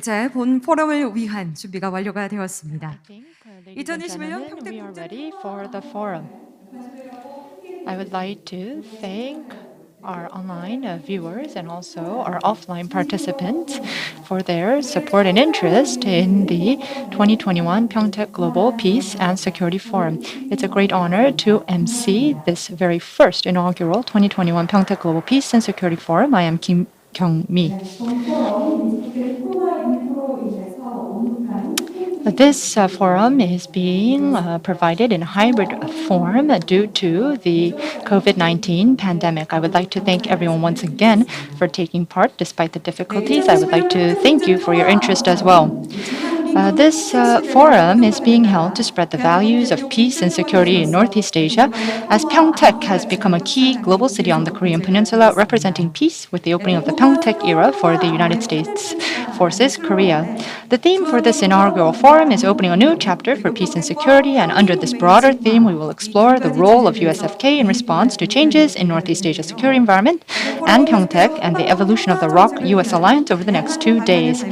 자, 본 포럼을 위한 준비가 완료가 되었습니다. Ladies and gentlemen, we are ready for the forum. I would like to thank our online viewers and also our offline participants for their support and interest in the 2021 Pyeongtaek Global Peace and Security Forum. It's a great honor to MC this very first inaugural 2021 Pyeongtaek Global Peace and Security Forum. I am Kim Kyung-mi. This forum is being provided in hybrid form due to the COVID-19 pandemic. I would like to thank everyone once again for taking part despite the difficulties. I would like to thank you for your interest as well. This forum is being held to spread the values of peace and security in Northeast Asia, as Pyeongtaek has become a key global city on the Korean Peninsula, representing peace with the opening of the Pyeongtaek era for the United States Forces, Korea. The theme for this inaugural forum is opening a new chapter for peace and security, and under this broader theme, we will explore the role of USFK in response to changes in Northeast Asia's security environment and Pyeongtaek and the evolution of the ROK-US alliance over the next 2 days.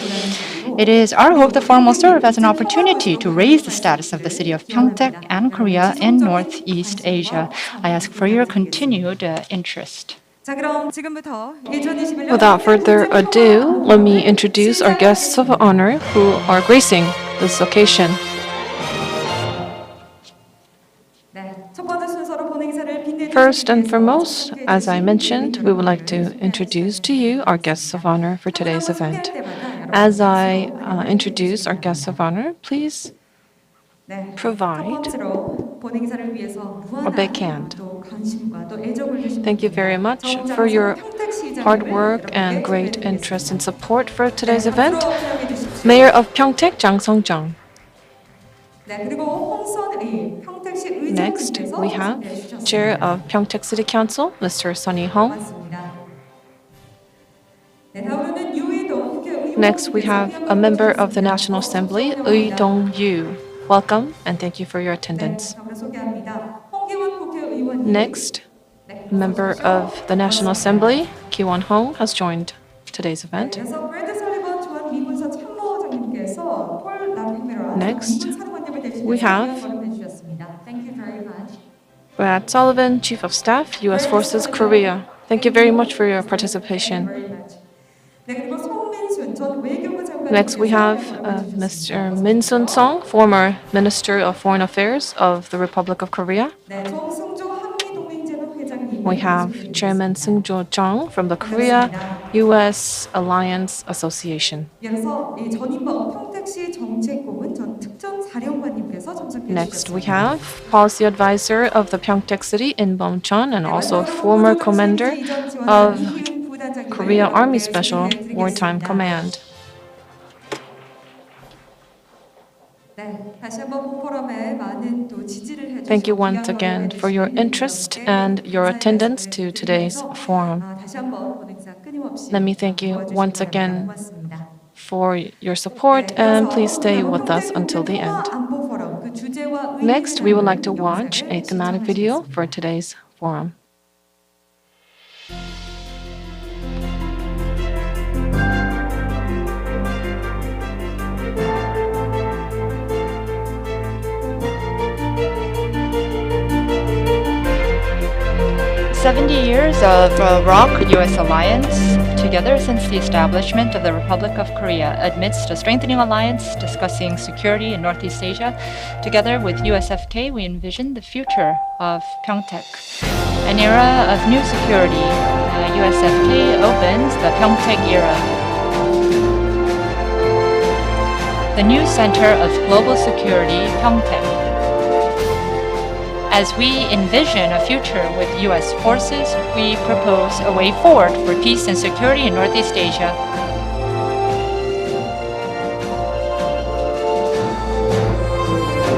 It is our hope the forum will serve as an opportunity to raise the status of the city of Pyeongtaek and Korea in Northeast Asia. I ask for your continued interest. Without further ado, let me introduce our guests of honor who are gracing this occasion. First and foremost, as I mentioned, we would like to introduce to you our guests of honor for today's event. As I introduce our guests of honor, please provide a big hand. Thank you very much for your hard work and great interest and support for today's event. Mayor of Pyeongtaek, Jang Sung-jung. Next, we have Chair of Pyeongtaek City Council, Mr. Sunny Hong. Next, we have a member of the National Assembly, Ui Dong-yu. Welcome and thank you for your attendance. Next, a member of the National Assembly, Ki Won-hong, has joined today's event. Next, we have Brad Sullivan, Chief of Staff, U.S. Forces, Korea. Thank you very much for your participation. Next, we have Mr. Min Sun-sung, former Minister of Foreign Affairs of the Republic of Korea. We have Chairman Seung-jo Chung from the Korea-U.S. Alliance Association. Next, we have Policy Advisor of the Pyeongtaek City, In Bom-chun, and also former Commander of Korea Army Special Wartime Command. Thank you once again for your interest and your attendance to today's forum. Let me thank you once again for your support, and please stay with us until the end. Next, we would like to watch a thematic video for today's forum. "70 years of ROK-US alliance, together since the establishment of the Republic of Korea, amidst a strengthening alliance discussing security in Northeast Asia. Together with USFK, we envision the future of Pyeongtaek. An era of new security. USFK opens the Pyeongtaek era. The new center of global security, Pyeongtaek. As we envision a future with U.S. forces, we propose a way forward for peace and security in Northeast Asia.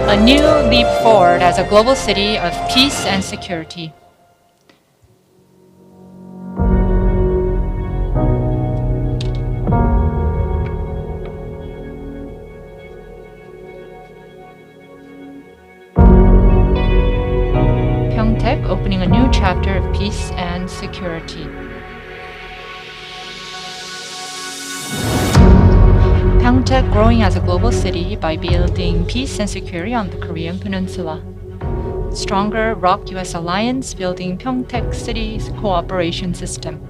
A new leap forward as a global city of peace and security. Opening a new chapter of peace and security. Pyeongtaek growing as a global city by building peace and security on the Korean Peninsula. Stronger ROK-US alliance building Pyeongtaek City's cooperation system.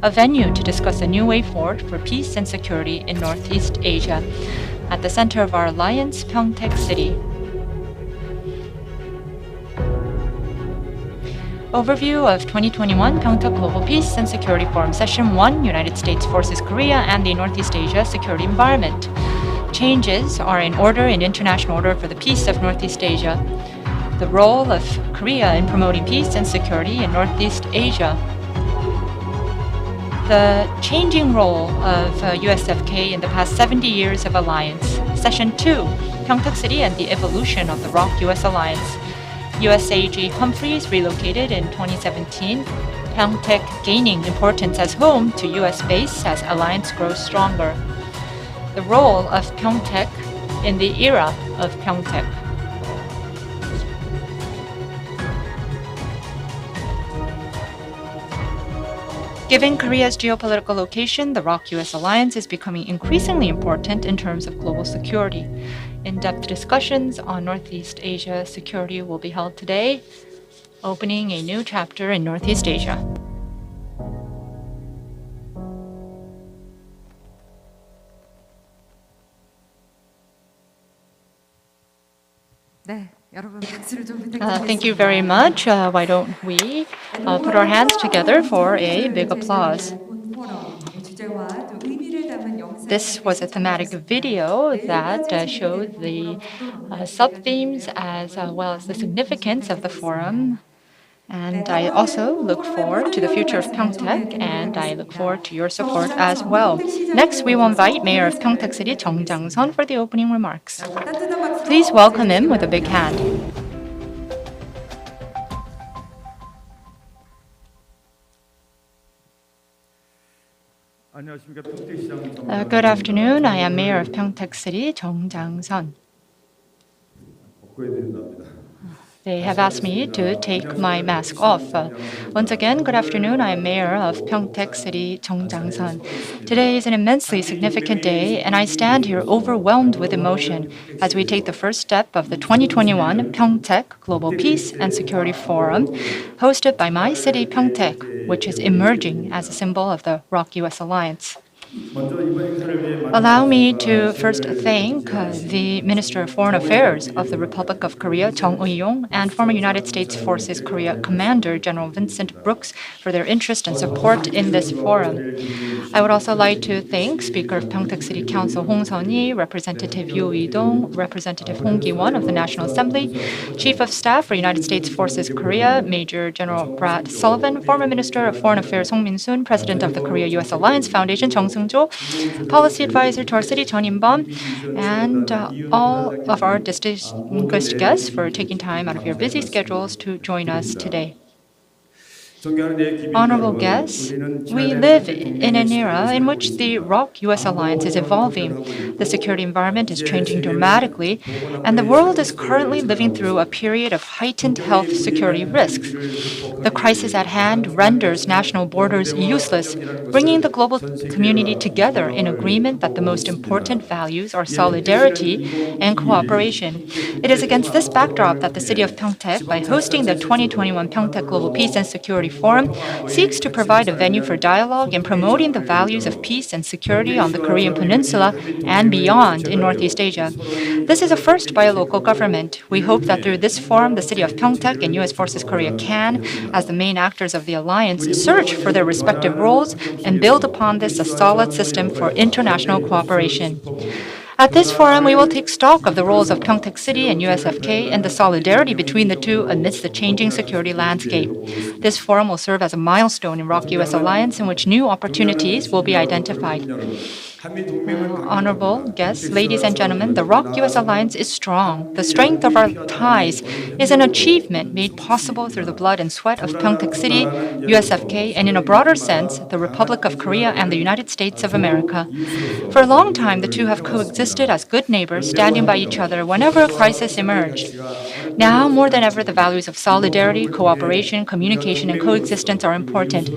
A venue to discuss a new way forward for peace and security in Northeast Asia. At the center of our alliance, Pyeongtaek City. Overview of 2021 Pyeongtaek Global Peace and Security Forum Session 1, United States Forces Korea and the Northeast Asia Security Environment. Changes are in order in international order for the peace of Northeast Asia. The role of Korea in promoting peace and security in Northeast Asia. The changing role of USFK in the past 70 years of alliance. Session 2, Pyeongtaek City and the evolution of the ROK-US alliance. USAG Humphreys relocated in 2017, Pyeongtaek gaining importance as home to US base as alliance grows stronger. The role of Pyeongtaek in the era of Pyeongtaek. Given Korea's geopolitical location, the ROK-US alliance is becoming increasingly important in terms of global security. In-depth discussions on Northeast Asia security will be held today, opening a new chapter in Northeast Asia. 네, 여러분 박수를 좀 Thank you very much. Why don't we put our hands together for a big applause. This was a thematic video that showed the sub-themes as well as the significance of the forum. And I also look forward to the future of Pyeongtaek, and I look forward to your support as well. Next, we will invite Mayor of Pyeongtaek City, Jeong Jang-sun, for the opening remarks. Please welcome him with a big hand. Good afternoon. I am Mayor of Pyeongtaek City, Jeong Jang-sun. They have asked me to take my mask off. Once again, good afternoon. I am Mayor of Pyeongtaek City, Jeong Jang-sun. Today is an immensely significant day, and I stand here overwhelmed with emotion as we take the first step of the 2021 Pyeongtaek Global Peace and Security Forum, hosted by my city, Pyeongtaek, which is emerging as a symbol of the ROK-US alliance. Allow me to first thank the Minister of Foreign Affairs of the Republic of Korea, Chung Eui-yong, and former United States Forces Korea Commander General Vincent Brooks for their interest and support in this forum. I would also like to thank Speaker of Pyeongtaek City Council Hong Seon-hee, Representative Yoo Lee-dong, Representative Hong Ki-won of the National Assembly, Chief of Staff for United States Forces Korea, Major General Brad Sullivan, former Minister of Foreign Affairs Hong Min-soon, President of the Korea-US Alliance Foundation Chung Seung-jo, Policy Advisor to our city, Chun In-bom, and all of our distinguished guests for taking time out of your busy schedules to join us today. Honorable guests, we live in an era in which the ROK-US alliance is evolving. The security environment is changing dramatically, and the world is currently living through a period of heightened health security risks. The crisis at hand renders national borders useless, bringing the global community together in agreement that the most important values are solidarity and cooperation. It is against this backdrop that the city of Pyeongtaek, by hosting the 2021 Pyeongtaek Global Peace and Security Forum, seeks to provide a venue for dialogue in promoting the values of peace and security on the Korean Peninsula and beyond in Northeast Asia. This is a first by a local government. We hope that through this forum, the city of Pyeongtaek and U.S. Forces Korea can, as the main actors of the alliance, search for their respective roles and build upon this a solid system for international cooperation. At this forum, we will take stock of the roles of Pyeongtaek City and USFK and the solidarity between the two amidst the changing security landscape. This forum will serve as a milestone in ROK-US alliance in which new opportunities will be identified. Honorable guests, ladies and gentlemen, the ROK-US alliance is strong. The strength of our ties is an achievement made possible through the blood and sweat of Pyeongtaek City, USFK, and in a broader sense, the Republic of Korea and the United States of America. For a long time, the two have coexisted as good neighbors, standing by each other whenever a crisis emerged. Now, more than ever, the values of solidarity, cooperation, communication, and coexistence are important.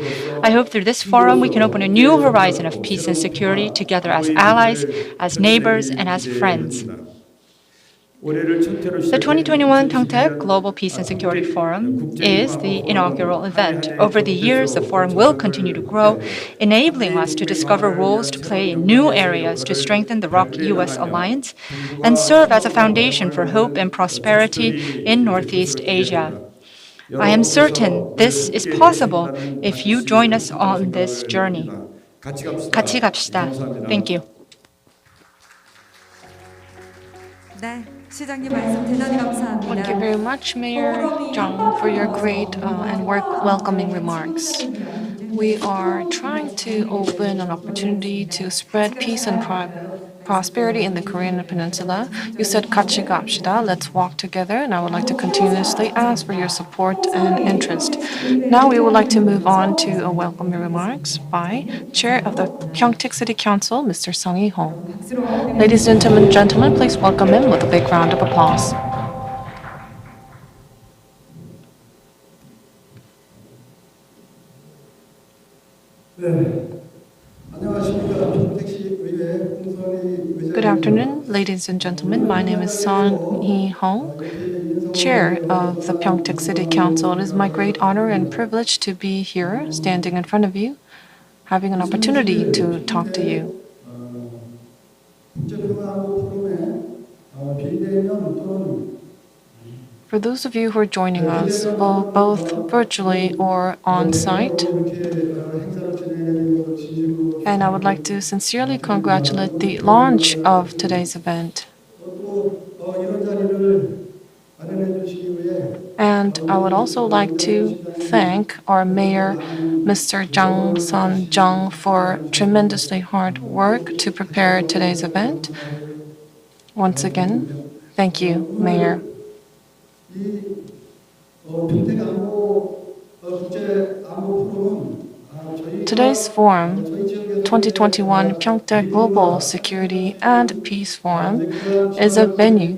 I hope through this forum we can open a new horizon of peace and security together as allies, as neighbors, and as friends. The 2021 Pyeongtaek Global Peace and Security Forum is the inaugural event. Over the years, the forum will continue to grow, enabling us to discover roles to play in new areas to strengthen the ROK-US alliance and serve as a foundation for hope and prosperity in Northeast Asia. I am certain this is possible if you join us on this journey. 같이 갑시다. Thank you. 네, 시장님 말씀 대단히 감사합니다. Thank you very much, Mayor Jung, for your great and welcoming remarks. We are trying to open an opportunity to spread peace and prosperity in the Korean Peninsula. You said 같이 갑시다, let's walk together, and I would like to continuously ask for your support and interest. Now we would like to move on to a welcoming remarks by Chair of the Pyeongtaek City Council, Mr. Sung Hee-hong. Ladies and gentlemen, please welcome him with a big round of applause. Good afternoon, ladies and gentlemen. My name is Sung Hee-hong, Chair of the Pyeongtaek City Council. It is my great honor and privilege to be here, standing in front of you, having an opportunity to talk to you. For those of you who are joining us, both virtually or on site, and I would like to sincerely congratulate the launch of today's event. And I would also like to thank our mayor, Mr. Jang Sun-jung, for tremendously hard work to prepare today's event. Once again, thank you, Mayor. Today's forum, 2021 Pyeongtaek Global Security and Peace Forum, is a venue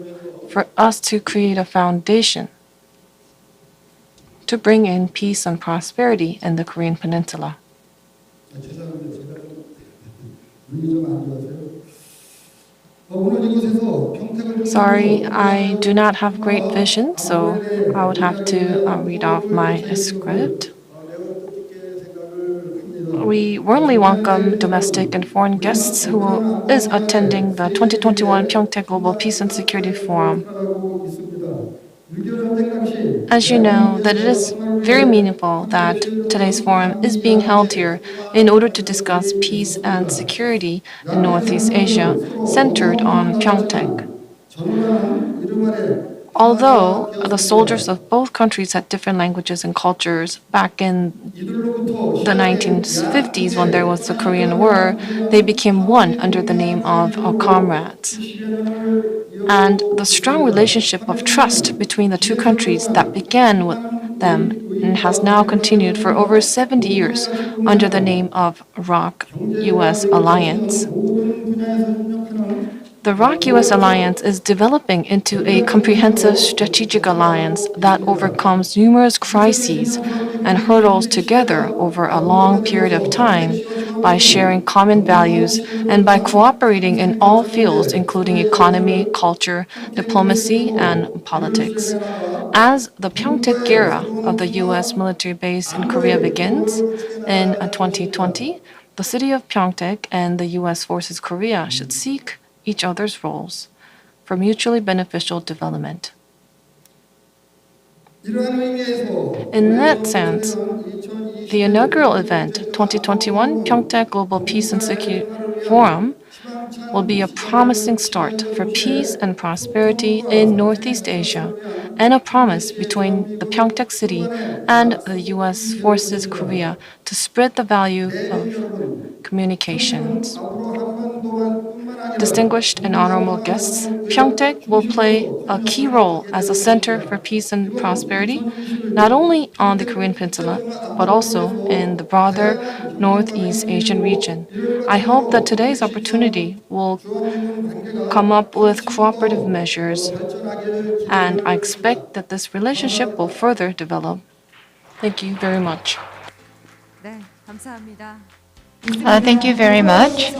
for us to create a foundation to bring in peace and prosperity in the Korean Peninsula. Sorry, I do not have great vision, so I would have to read off my script. We warmly welcome domestic and foreign guests who is attending the 2021 Pyeongtaek Global Peace and Security Forum. As you know, that it is very meaningful that today's forum is being held here in order to discuss peace and security in Northeast Asia, centered on Pyeongtaek. Although the soldiers of both countries had different languages and cultures back in the 1950s when there was the Korean War, they became one under the name of comrades. And the strong relationship of trust between the two countries that began with them and has now continued for over 70 years under the name of ROK-US Alliance. The ROK-US Alliance is developing into a comprehensive strategic alliance that overcomes numerous crises and hurdles together over a long period of time by sharing common values and by cooperating in all fields, including economy, culture, diplomacy, and politics. As the Pyeongtaek era of the U.S. military base in Korea begins in 2020, the city of Pyeongtaek and the U.S. Forces Korea should seek each other's roles for mutually beneficial development. In that sense, the inaugural event, 2021 Pyeongtaek Global Peace and Security Forum, will be a promising start for peace and prosperity in Northeast Asia and a promise between the Pyeongtaek City and the U.S. Forces Korea to spread the value of communications. distinguished and honorable guests, Pyeongtaek will play a key role as a center for peace and prosperity, not only on the Korean Peninsula, but also in the broader Northeast Asian region. I hope that today's opportunity will come up with cooperative measures, and I expect that this relationship will further develop. Thank you very much. 네, 감사합니다. Thank you very much.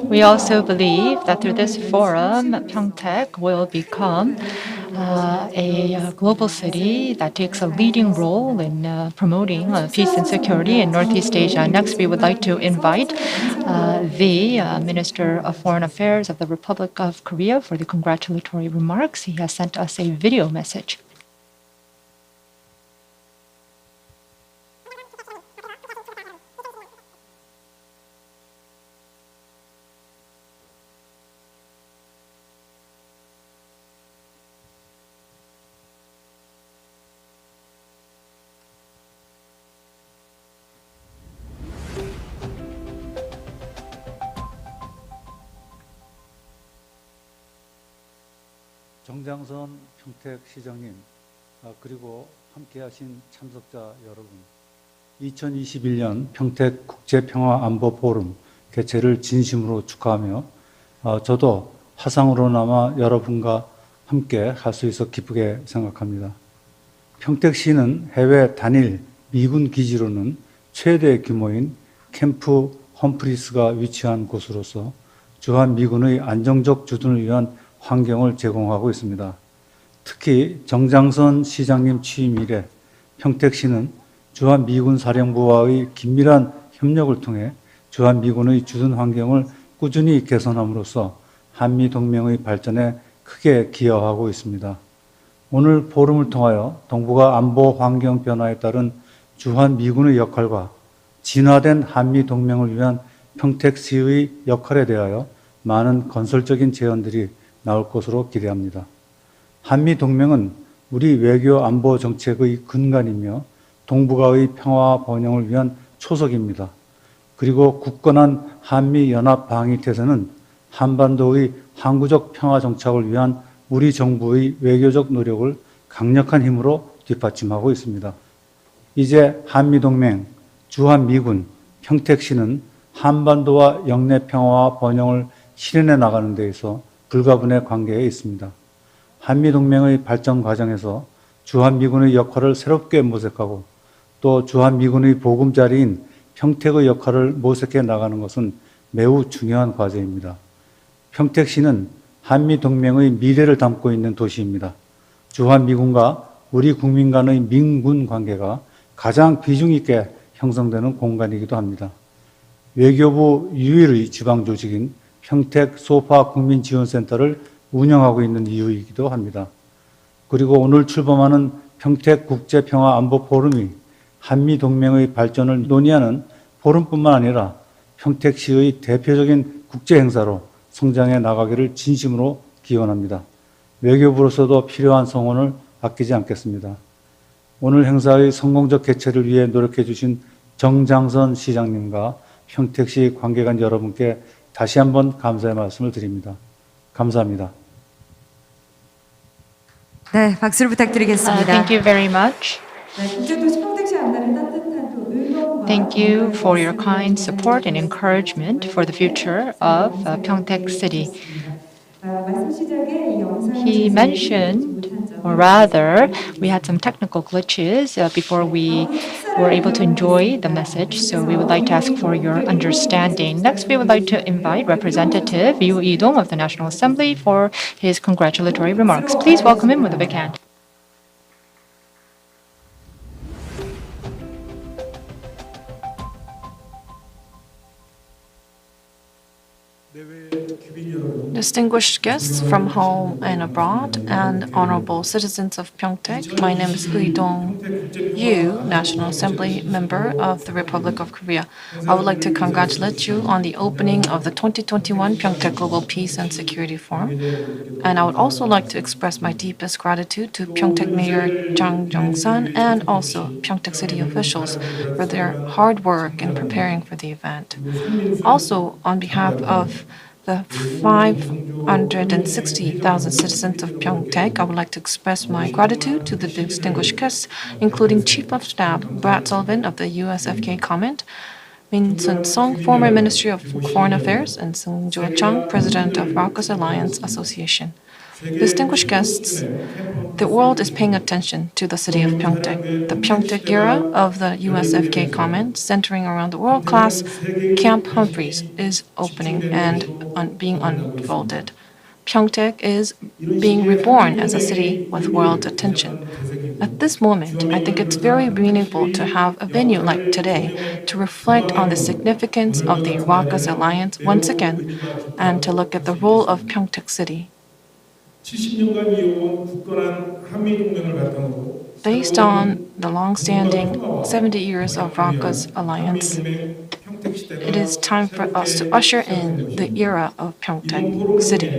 We also believe that through this forum, Pyeongtaek will become a global city that takes a leading role in promoting peace and security in Northeast Asia. Next, we would like to invite the Minister of Foreign Affairs of the Republic of Korea for the congratulatory remarks. He has sent us a video message. 정장선 평택시장님, 그리고 함께하신 참석자 여러분, 2021년 평택 국제평화안보포럼 개최를 진심으로 축하하며 저도 화상으로나마 여러분과 함께 할 수 있어 기쁘게 생각합니다. 평택시는 해외 단일 미군 기지로는 최대 규모인 캠프 험프리스가 위치한 곳으로서 주한미군의 안정적 주둔을 위한 환경을 제공하고 있습니다. 특히 정장선 시장님 취임 이래 평택시는 주한미군 사령부와의 긴밀한 협력을 통해 주한미군의 주둔 환경을 꾸준히 개선함으로써 한미동맹의 발전에 크게 기여하고 있습니다. 오늘 포럼을 통하여 동북아 안보 환경 변화에 따른 주한미군의 역할과 진화된 한미동맹을 위한 평택시의 역할에 대하여 많은 건설적인 제언들이 나올 것으로 기대합니다. 한미동맹은 우리 외교 안보 정책의 근간이며 동북아의 평화 번영을 위한 초석입니다. 그리고 굳건한 한미연합 방위태세는 한반도의 항구적 평화 정착을 위한 우리 정부의 외교적 노력을 강력한 힘으로 뒷받침하고 있습니다. 이제 한미동맹, 주한미군, 평택시는 한반도와 영내 평화와 번영을 실현해 나가는 데 있어 불가분의 관계에 있습니다. 한미동맹의 발전 과정에서 주한미군의 역할을 새롭게 모색하고 또 주한미군의 보금자리인 평택의 역할을 모색해 나가는 것은 매우 중요한 과제입니다. 평택시는 한미동맹의 미래를 담고 있는 도시입니다. 주한미군과 우리 국민 간의 민군 관계가 가장 비중 있게 형성되는 공간이기도 합니다. 외교부 유일의 지방조직인 평택 소파 국민지원센터를 운영하고 있는 이유이기도 합니다. 그리고 오늘 출범하는 평택 국제평화안보포럼이 한미동맹의 발전을 논의하는 포럼뿐만 아니라 평택시의 대표적인 국제행사로 성장해 나가기를 진심으로 기원합니다. 외교부로서도 필요한 성원을 아끼지 않겠습니다. 오늘 행사의 성공적 개최를 위해 노력해 주신 정장선 시장님과 평택시 관계관 여러분께 다시 한번 감사의 말씀을 드립니다. 감사합니다. 네, 박수를 부탁드리겠습니다. Thank you very much. 네, 국제도시 평택시 안날은 따뜻한 또 응원과 Thank you for your kind support and encouragement for the future of Pyeongtaek City. 말씀 시작에 이 영상을 He mentioned, or rather, we had some technical glitches before we were able to enjoy the message, so we would like to ask for your understanding. Next, we would like to invite Representative Yoo Lee-dong of the National Assembly for his congratulatory remarks. Please welcome him with a big hand. Distinguished guests from home and abroad, and honorable citizens of Pyeongtaek, my name is Dong Yoo, National Assembly member of the Republic of Korea. I would like to congratulate you on the opening of the 2021 Pyeongtaek Global Peace and Security Forum, and I would also like to express my deepest gratitude to Pyeongtaek Mayor Jang Jong-san and also Pyeongtaek City officials for their hard work in preparing for the event. Also, on behalf of the 560,000 citizens of Pyeongtaek, I would like to express my gratitude to the distinguished guests, including Chief of Staff Brad Sullivan of the USFK Comment, Min Sun-sung, former Ministry of Foreign Affairs, and Sung Jo-chung, President of ROK-US Alliance Association. Distinguished guests, the world is paying attention to the city of Pyeongtaek. The Pyeongtaek era of the USFK Comment, centering around the world-class Camp Humphreys, is opening and being unfolded. Pyeongtaek is being reborn as a city with world attention. At this moment, I think it's very meaningful to have a venue like today to reflect on the significance of the ROK-US Alliance once again and to look at the role of Pyeongtaek City. 70년간 이어온 굳건한 한미동맹을 바탕으로 Based on the long-standing 70 years of ROK-US Alliance, it is time for us to usher in the era of Pyeongtaek City.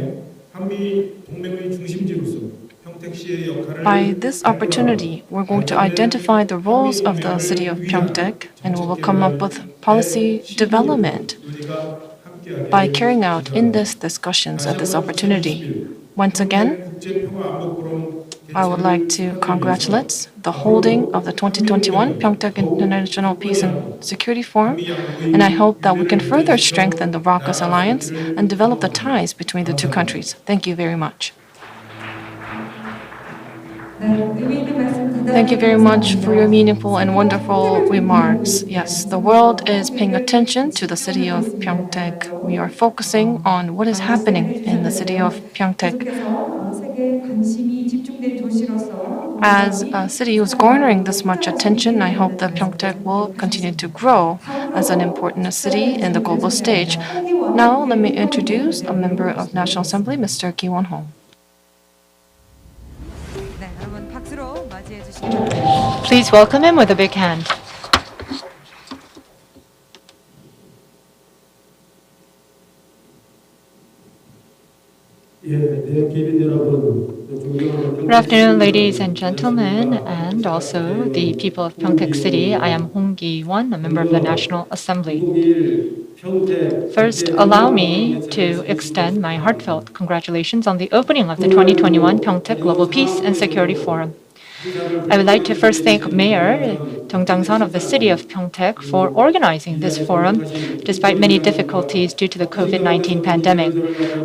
한미동맹의 중심지로서 평택시의 역할을 By this opportunity, we're going to identify the roles of the city of Pyeongtaek and we will come up with policy development by carrying out in-depth discussions at this opportunity. Once again, I would like to congratulate the holding of the 2021 Pyeongtaek International Peace and Security Forum, and I hope that we can further strengthen the ROK-US Alliance and develop the ties between the two countries. Thank you very much. Thank you very much for your meaningful and wonderful remarks. Yes, the world is paying attention to the city of Pyeongtaek. We are focusing on what is happening in the city of Pyeongtaek. As a city who's garnering this much attention, I hope that Pyeongtaek will continue to grow as an important city in the global stage. Now, let me introduce a member of National Assembly, Mr. Ki Won-ho. 네, 여러분 박수로 맞이해 주시기 Please welcome him with a big hand. Good afternoon, ladies and gentlemen, and also the people of Pyeongtaek City. I am Hong Ki-won, a member of the National Assembly. First, allow me to extend my heartfelt congratulations on the opening of the 2021 Pyeongtaek Global Peace and Security Forum. I would like to first thank Mayor Dong Jang-sun of the city of Pyeongtaek for organizing this forum despite many difficulties due to the COVID-19 pandemic.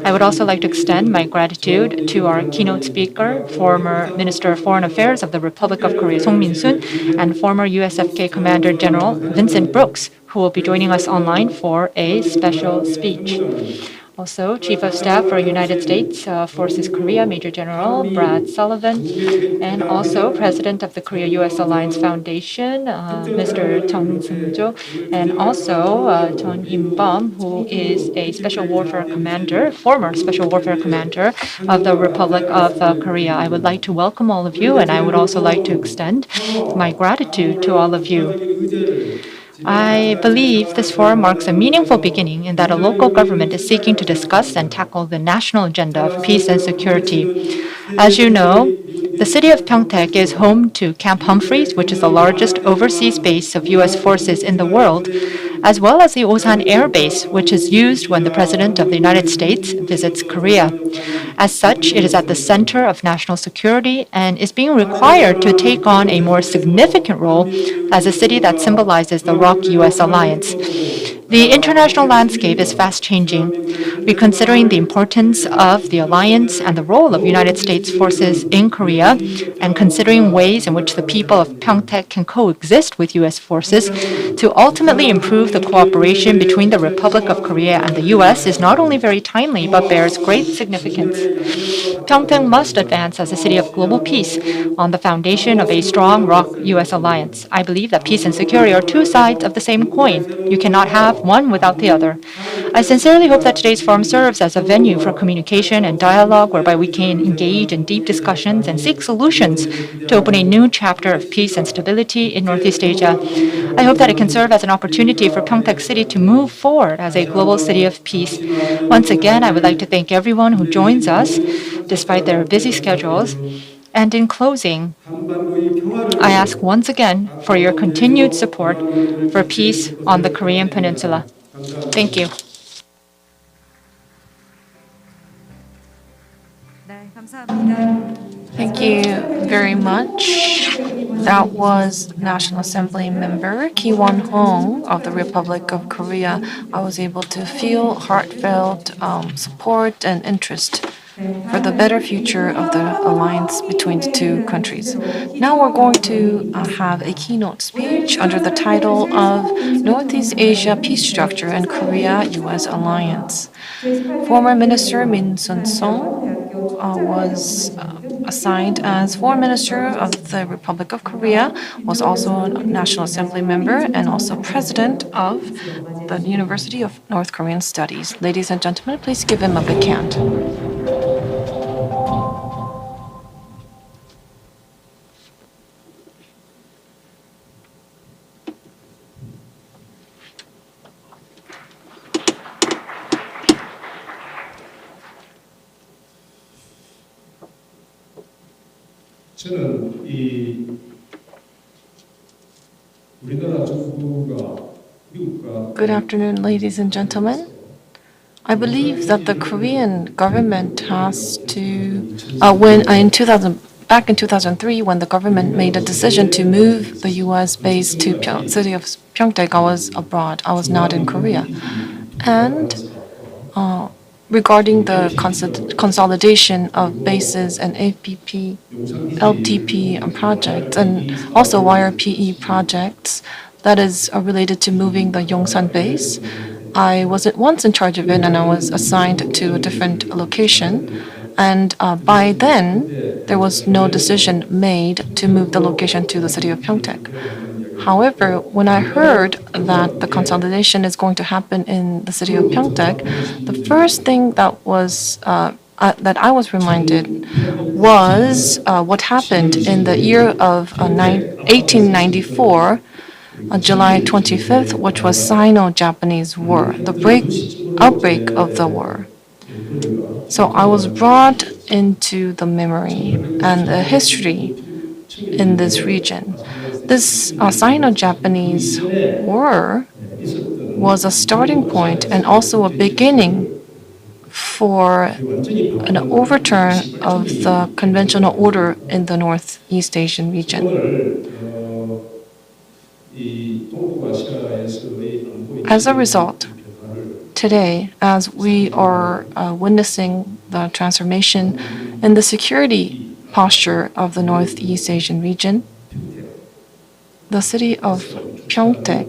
I would also like to extend my gratitude to our keynote speaker, former Minister of Foreign Affairs of the Republic of Korea, Song Min-soon, and former USFK Commander General Vincent Brooks, who will be joining us online for a special speech. Also, Chief of Staff for United States Forces Korea, Major General Brad Sullivan, and also President of the Korea-U.S. Alliance Foundation, Mr. Chung Seung-jo, and also John Im-bum, who is a Special Warfare Commander, former Special Warfare Commander of the Republic of Korea. I would like to welcome all of you, and I would also like to extend my gratitude to all of you. I believe this forum marks a meaningful beginning in that a local government is seeking to discuss and tackle the national agenda of peace and security. As you know, the city of Pyeongtaek is home to Camp Humphreys, which is the largest overseas base of U.S. forces in the world, as well as the Osan Air Base, which is used when the President of the United States visits Korea. As such, it is at the center of national security and is being required to take on a more significant role as a city that symbolizes the ROK-US alliance. The international landscape is fast changing. Reconsidering the importance of the alliance and the role of United States forces in Korea, and considering ways in which the people of Pyeongtaek can coexist with U.S. forces to ultimately improve the cooperation between the Republic of Korea and the U.S. is not only very timely, but bears great significance. Pyeongtaek must advance as a city of global peace on the foundation of a strong ROK-US alliance. I believe that peace and security are two sides of the same coin. You cannot have one without the other. I sincerely hope that today's forum serves as a venue for communication and dialogue whereby we can engage in deep discussions and seek solutions to open a new chapter of peace and stability in Northeast Asia. I hope that it can serve as an opportunity for Pyeongtaek City to move forward as a global city of peace. Once again, I would like to thank everyone who joins us despite their busy schedules. And in closing, I ask once again for your continued support for peace on the Korean Peninsula. Thank you. Thank you very much. That was National Assembly member Ki Won-hong of the Republic of Korea. I was able to feel heartfelt support and interest for the better future of the alliance between the two countries. Now we're going to have a keynote speech under the title of Northeast Asia Peace Structure and Korea-US Alliance. Former Minister Min Sun-sung was assigned as Foreign Minister of the Republic of Korea, was also a National Assembly member and also President of the University of North Korean Studies. Ladies and gentlemen, please give him a big hand. 저는 이 우리나라 정부가 미국과 Good afternoon, ladies and gentlemen. I believe that the Korean government has to, back in 2003, when the government made a decision to move the U.S. base to city of Pyeongtaek, I was abroad. I was not in Korea. And regarding the consolidation of bases and APP, LTP projects, and also YRPE projects that is related to moving the Yongsan base. I was at once in charge of it, and I was assigned to a different location. And by then, there was no decision made to move the location to the city of Pyeongtaek. However, when I heard that the consolidation is going to happen in the city of Pyeongtaek, the first thing that I was reminded was what happened in the year of 1894, on July 25th, which was Sino-Japanese War, the outbreak of the war. So I was brought into the memory and the history in this region. This Sino-Japanese War was a starting point and also a beginning for an overturn of the conventional order in the Northeast Asian region. As a result, today, as we are witnessing the transformation in the security posture of the Northeast Asian region, the city of Pyeongtaek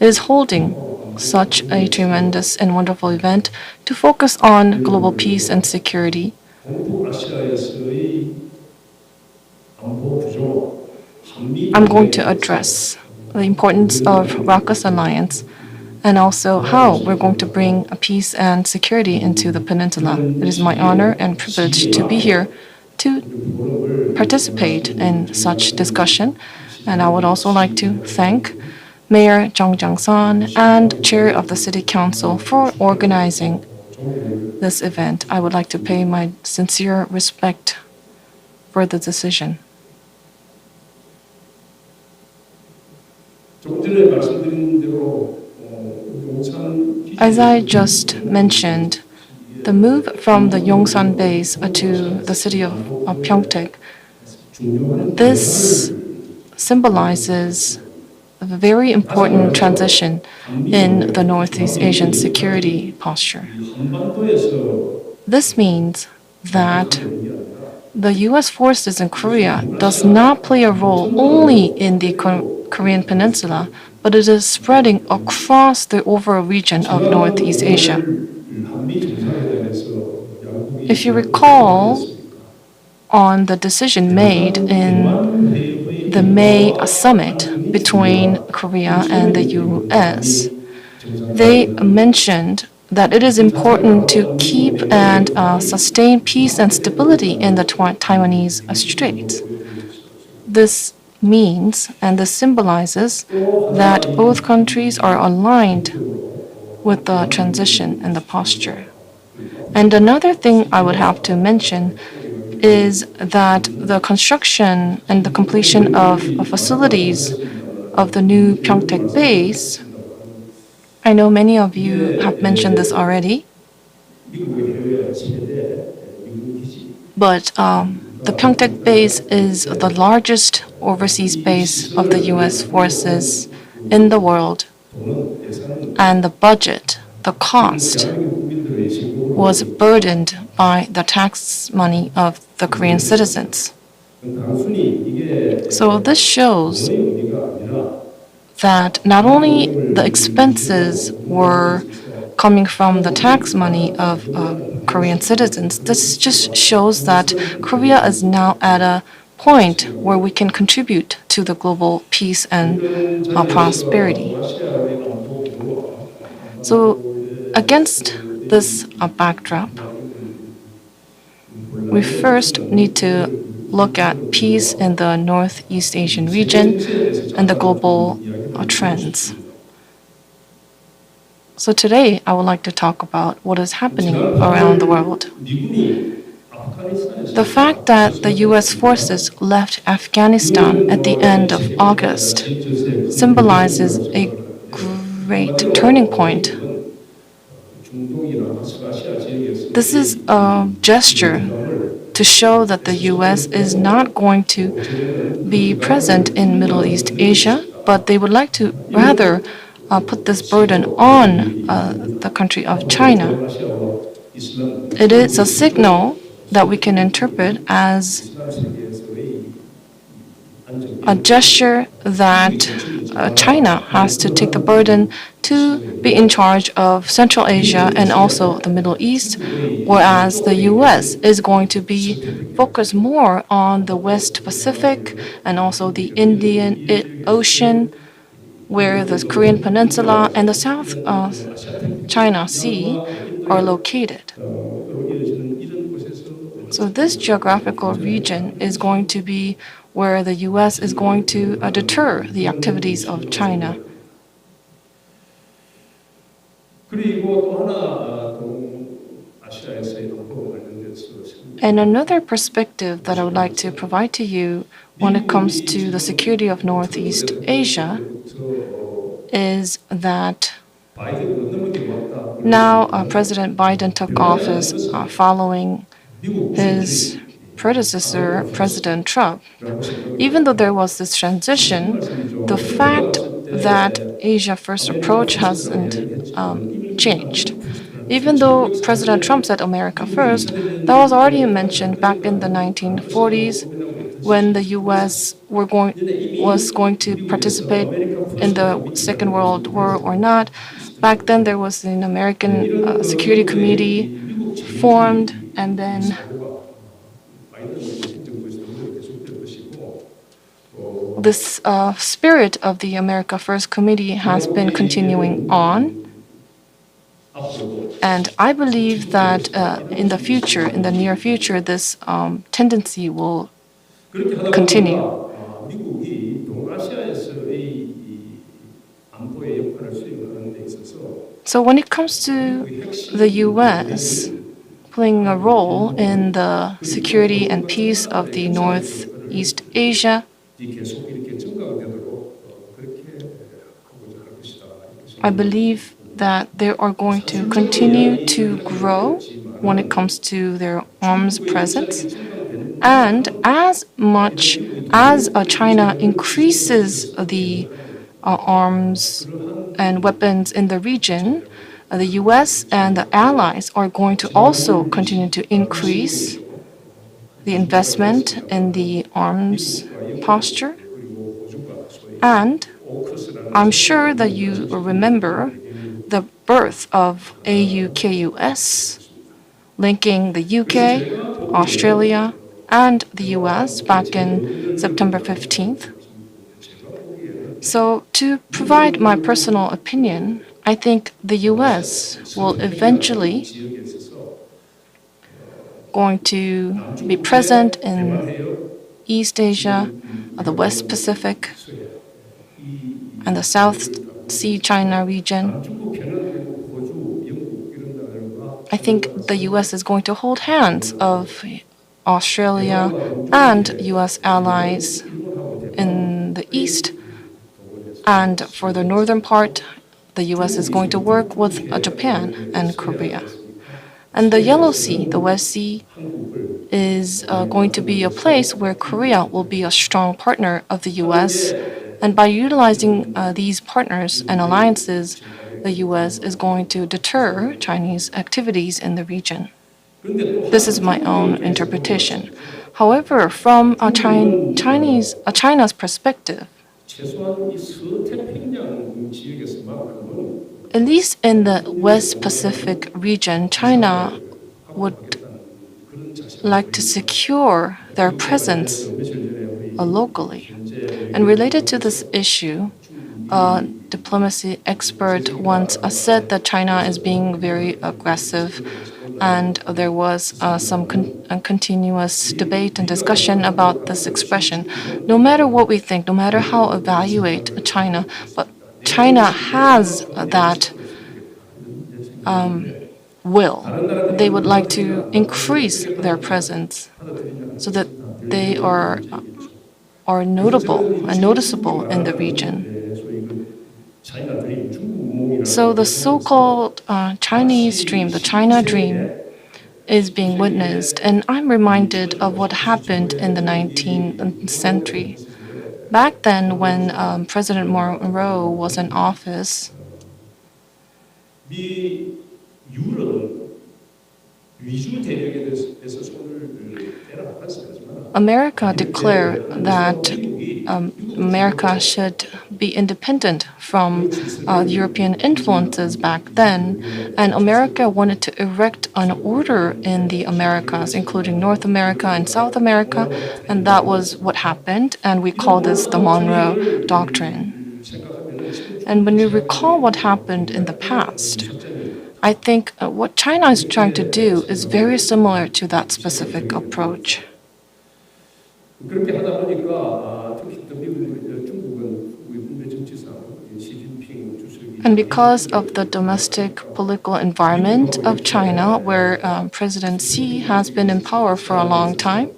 is holding such a tremendous and wonderful event to focus on global peace and security. I'm going to address the importance of ROK-US alliance and also how we're going to bring peace and security into the peninsula. It is my honor and privilege to be here to participate in such discussion. And I would also like to thank Mayor Jung Jang-son and Chair of the City Council for organizing this event. I would like to pay my sincere respect for the decision. As I just mentioned, the move from the Yongsan base to the city of Pyeongtaek, this symbolizes a very important transition in the Northeast Asian security posture. This means that the U.S. forces in Korea does not play a role only in the Korean peninsula, but it is spreading across the overall region of Northeast Asia. If you recall on the decision made in the May summit between Korea and the U.S., they mentioned that it is important to keep and sustain peace and stability in the Taiwanese Straits. This means, and this symbolizes, that both countries are aligned with the transition and the posture. And another thing I would have to mention is that the construction and the completion of facilities of the new Pyeongtaek base, I know many of you have mentioned this already. but the Pyeongtaek base is the largest overseas base of the U.S. forces in the world, and the budget, the cost, was burdened by the tax money of the Korean citizens. So this shows that not only the expenses were coming from the tax money of Korean citizens, this just shows that Korea is now at a point where we can contribute to the global peace and prosperity. So against this backdrop, we first need to look at peace in the Northeast Asian region and the global trends. So today, I would like to talk about what is happening around the world. The fact that the U.S. forces left Afghanistan at the end of August symbolizes a great turning point. This is a gesture to show that the U.S. is not going to be present in Middle East Asia, but they would like to rather put this burden on the country of China. It is a signal that we can interpret as a gesture that China has to take the burden to be in charge of Central Asia and also the Middle East, whereas the U.S. is going to be focused more on the West Pacific and also the Indian Ocean, where the Korean Peninsula and the South China Sea are located. So this geographical region is going to be where the U.S. is going to deter the activities of China. And another perspective that I would like to provide to you when it comes to the security of Northeast Asia is that now President Biden took office following his predecessor, President Trump. Even though there was this transition, the fact that Asia First approach hasn't changed. Even though President Trump said America first, that was already mentioned back in the 1940s when the U.S. was going to participate in the Second World War or not. Back then, there was an American Security Committee formed, and then this spirit of the America First Committee has been continuing on. And I believe that in the near future, this tendency will continue. So when it comes to the U.S. playing a role in the security and peace of the Northeast Asia, I believe that they are going to continue to grow when it comes to their arms presence. And as much as China increases the arms and weapons in the region, the U.S. and the allies are going to also continue to increase the investment in the arms posture. And I'm sure that you remember the birth of AUKUS, linking the UK, Australia, and the US back in September 15th. So to provide my personal opinion, I think the US will eventually going to be present in East Asia, the West Pacific, and the South Sea China region. I think the U.S. is going to hold hands of Australia and U.S. allies in the East. And for the northern part, the U.S. is going to work with Japan and Korea. And the Yellow Sea, the West Sea, is going to be a place where Korea will be a strong partner of the U.S. And by utilizing these partners and alliances, the U.S. is going to deter Chinese activities in the region. This is my own interpretation. However, from China's perspective, 최소한 이 서태평양 지역에서만큼은 at least in the West Pacific region, China would like to secure their presence locally. And related to this issue, a diplomacy expert once said that China is being very aggressive, and there was some continuous debate and discussion about this expression. No matter what we think, no matter how evaluate China, but China has that will. They would like to increase their presence so that they are notable and noticeable in the region. So the so-called Chinese dream, the China dream, is being witnessed, and I'm reminded of what happened in the 19th century. Back then, when President Monroe was in office, 미 유럽은 위주 대륙에 대해서 손을 떼라 하지만 America declared that America should be independent from European influences back then, and America wanted to erect an order in the Americas, including North America and South America, and that was what happened, and we call this the Monroe Doctrine. And when we recall what happened in the past, I think what China is trying to do is very similar to that specific approach. 그렇게 하다 보니까 특히 또 중국은 국내 정치상 시진핑 주석이 And because of the domestic political environment of China, where President Xi has been in power for a long time,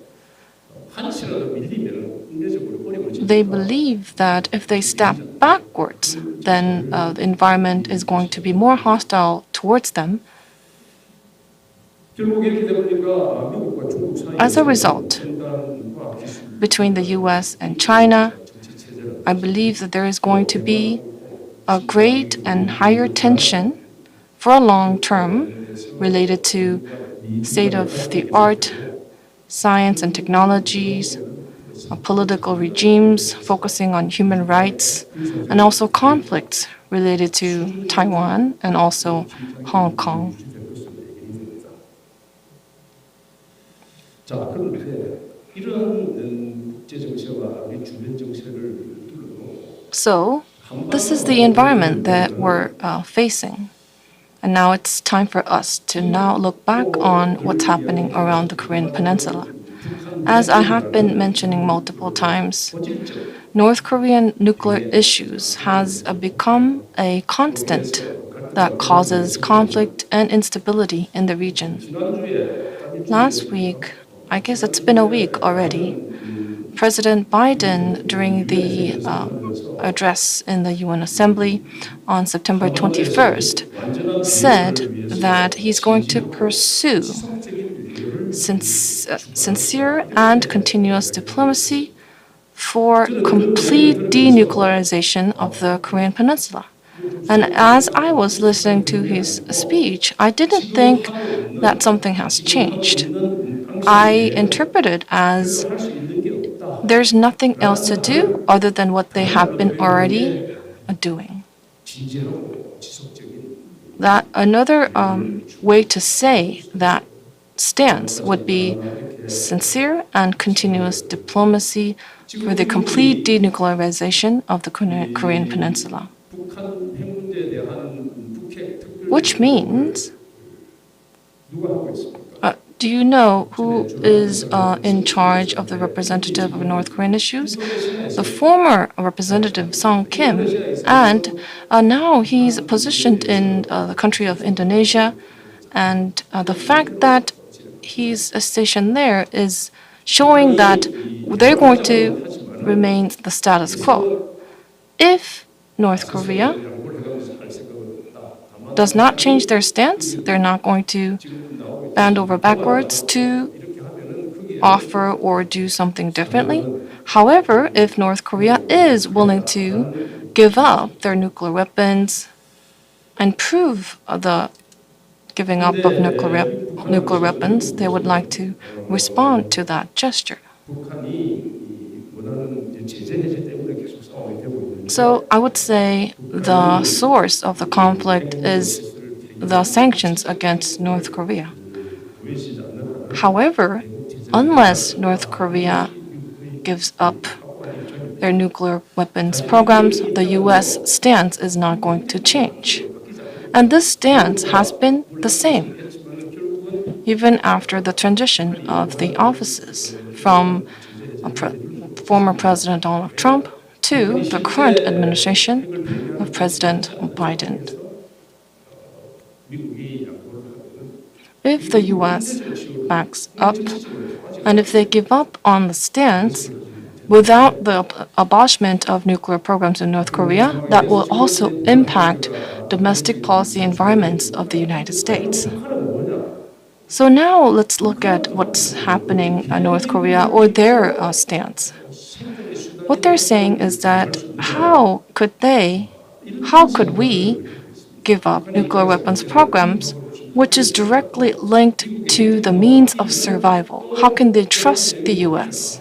한치라도 밀리면 국내적으로 어려워질 they believe that if they step backwards, then the environment is going to be more hostile towards them. 결국 이렇게 되니까 미국과 중국 사이 As a result, between the US and China, I believe that there is going to be a great and higher tension for a long term related to state-of-the-art science and technologies, political regimes focusing on human rights, and also conflicts related to Taiwan and also Hong Kong. 자, 그런데 이러한 국제 정세와 우리 주변 정세를 둘러도 So, this is the environment that we're facing. And now it's time for us to now look back on what's happening around the Korean Peninsula. As I have been mentioning multiple times, North Korean nuclear issues has become a constant that causes conflict and instability in the region. Last week, I guess it's been a week already, President Biden, during the address in the UN Assembly on September 21st, said that he's going to pursue sincere and continuous diplomacy for complete denuclearization of the Korean Peninsula. And as I was listening to his speech, I didn't think that something has changed. I interpret it as there's nothing else to do other than what they have been already doing. That another way to say that stance would be sincere and continuous diplomacy for the complete denuclearization of the Korean Peninsula. Which means, do you know who is in charge of the representative of North Korean issues? The former representative Song Kim, and now he's positioned in the country of Indonesia, and the fact that he's stationed there is showing that they're going to remain the status quo. If North Korea does not change their stance, they're not going to bend over backwards to offer or do something differently. However, if North Korea is willing to give up their nuclear weapons and prove the giving up of nuclear weapons, they would like to respond to that gesture. 북한이 원하는 제재 해제 때문에 계속 싸움이 되고 있는데 So I would say the source of the conflict is the sanctions against North Korea. 보이지 않는 However, unless North Korea gives up their nuclear weapons programs, the U.S. stance is not going to change. And this stance has been the same, even after the transition of the offices from former President Donald Trump to the current administration of President Biden. 미국이 양보를 하면 If the U.S. backs up and if they give up on the stance without the abolishment of nuclear programs in North Korea, that will also impact domestic policy environments of the United States. So now let's look at what's happening in North Korea or their stance. What they're saying is that how could we give up nuclear weapons programs which is directly linked to the means of survival? How can they trust the US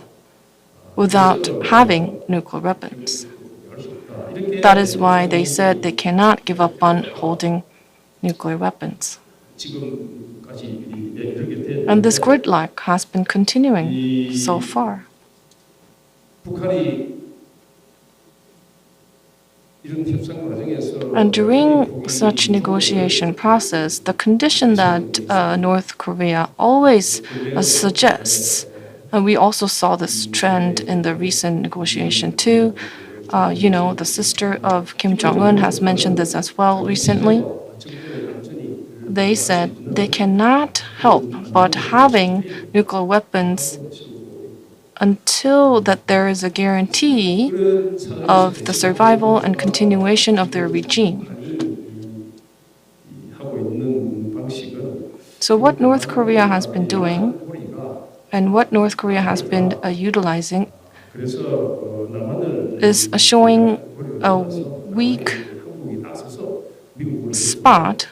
without having nuclear weapons? That is why they said they cannot give up on holding nuclear weapons. 지금까지 이렇게 된 And this gridlock has been continuing so far. 북한이 이런 협상 과정에서 And during such negotiation process, the condition that North Korea always suggests, and we also saw this trend in the recent negotiation too. The sister of Kim Jong-un has mentioned this as well recently. They said they cannot help but having nuclear weapons until that there is a guarantee of the survival and continuation of their regime. 하고 있는 방식은 So what North Korea has been doing and what North Korea has been utilizing 그래서 남한을 is showing a weak 한국이 나서서 미국을 spot,